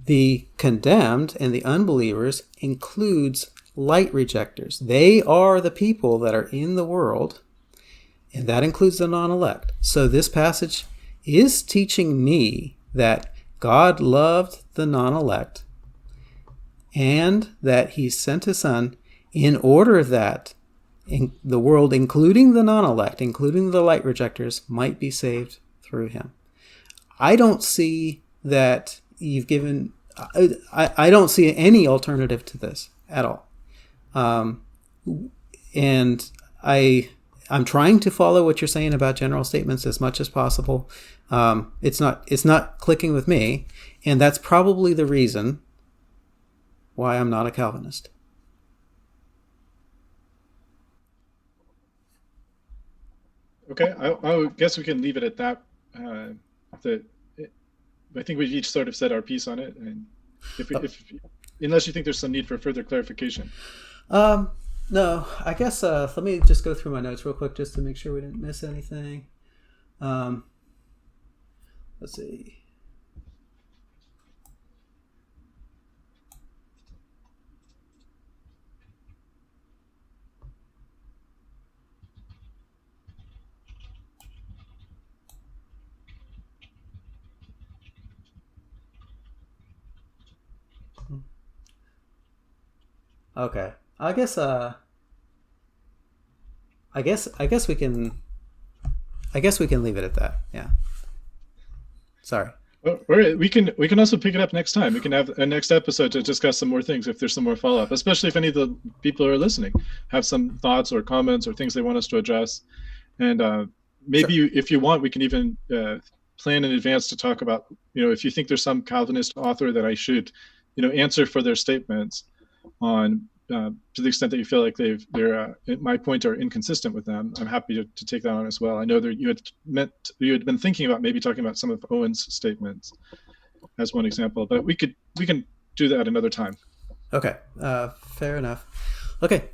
The condemned and the unbelievers includes light rejectors. They are the people that are in the world, and that includes the non-elect. So this passage is teaching me that God loved the non-elect and that he sent his son in order that the world, including the non-elect, including the light rejectors, might be saved through him. I don't see that you've given... I don't see any alternative to this at all. And I'm trying to follow what you're saying about general statements as much as possible. It's not clicking with me, and that's probably the reason why I'm not a Calvinist. Okay. I guess we can leave it at that. That I think we've each sort of said our piece on it, and if unless you think there's some need for further clarification. No, I guess let me just go through my notes real quick just to make sure we didn't miss anything. Let's see. Okay. I guess we can leave it at that. Yeah. Sorry. Or we can also pick it up next time. We can have a next episode to discuss some more things if there's some more follow up, especially if any of the people who are listening have some thoughts or comments or things they want us to address. And maybe Sure. if you want, we can even plan in advance to talk about, if you think there's some Calvinist author that I should, answer for their statements on, to the extent that you feel like they're at my point are inconsistent with them. I'm happy to take that on as well. I know that you had been thinking about maybe talking about some of Owen's statements as one example, but we can do that another time. Okay. Fair enough. Okay.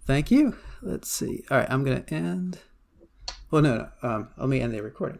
Thank you. Let's see. All right. I'm going to end. Well, no. Let me end the recording.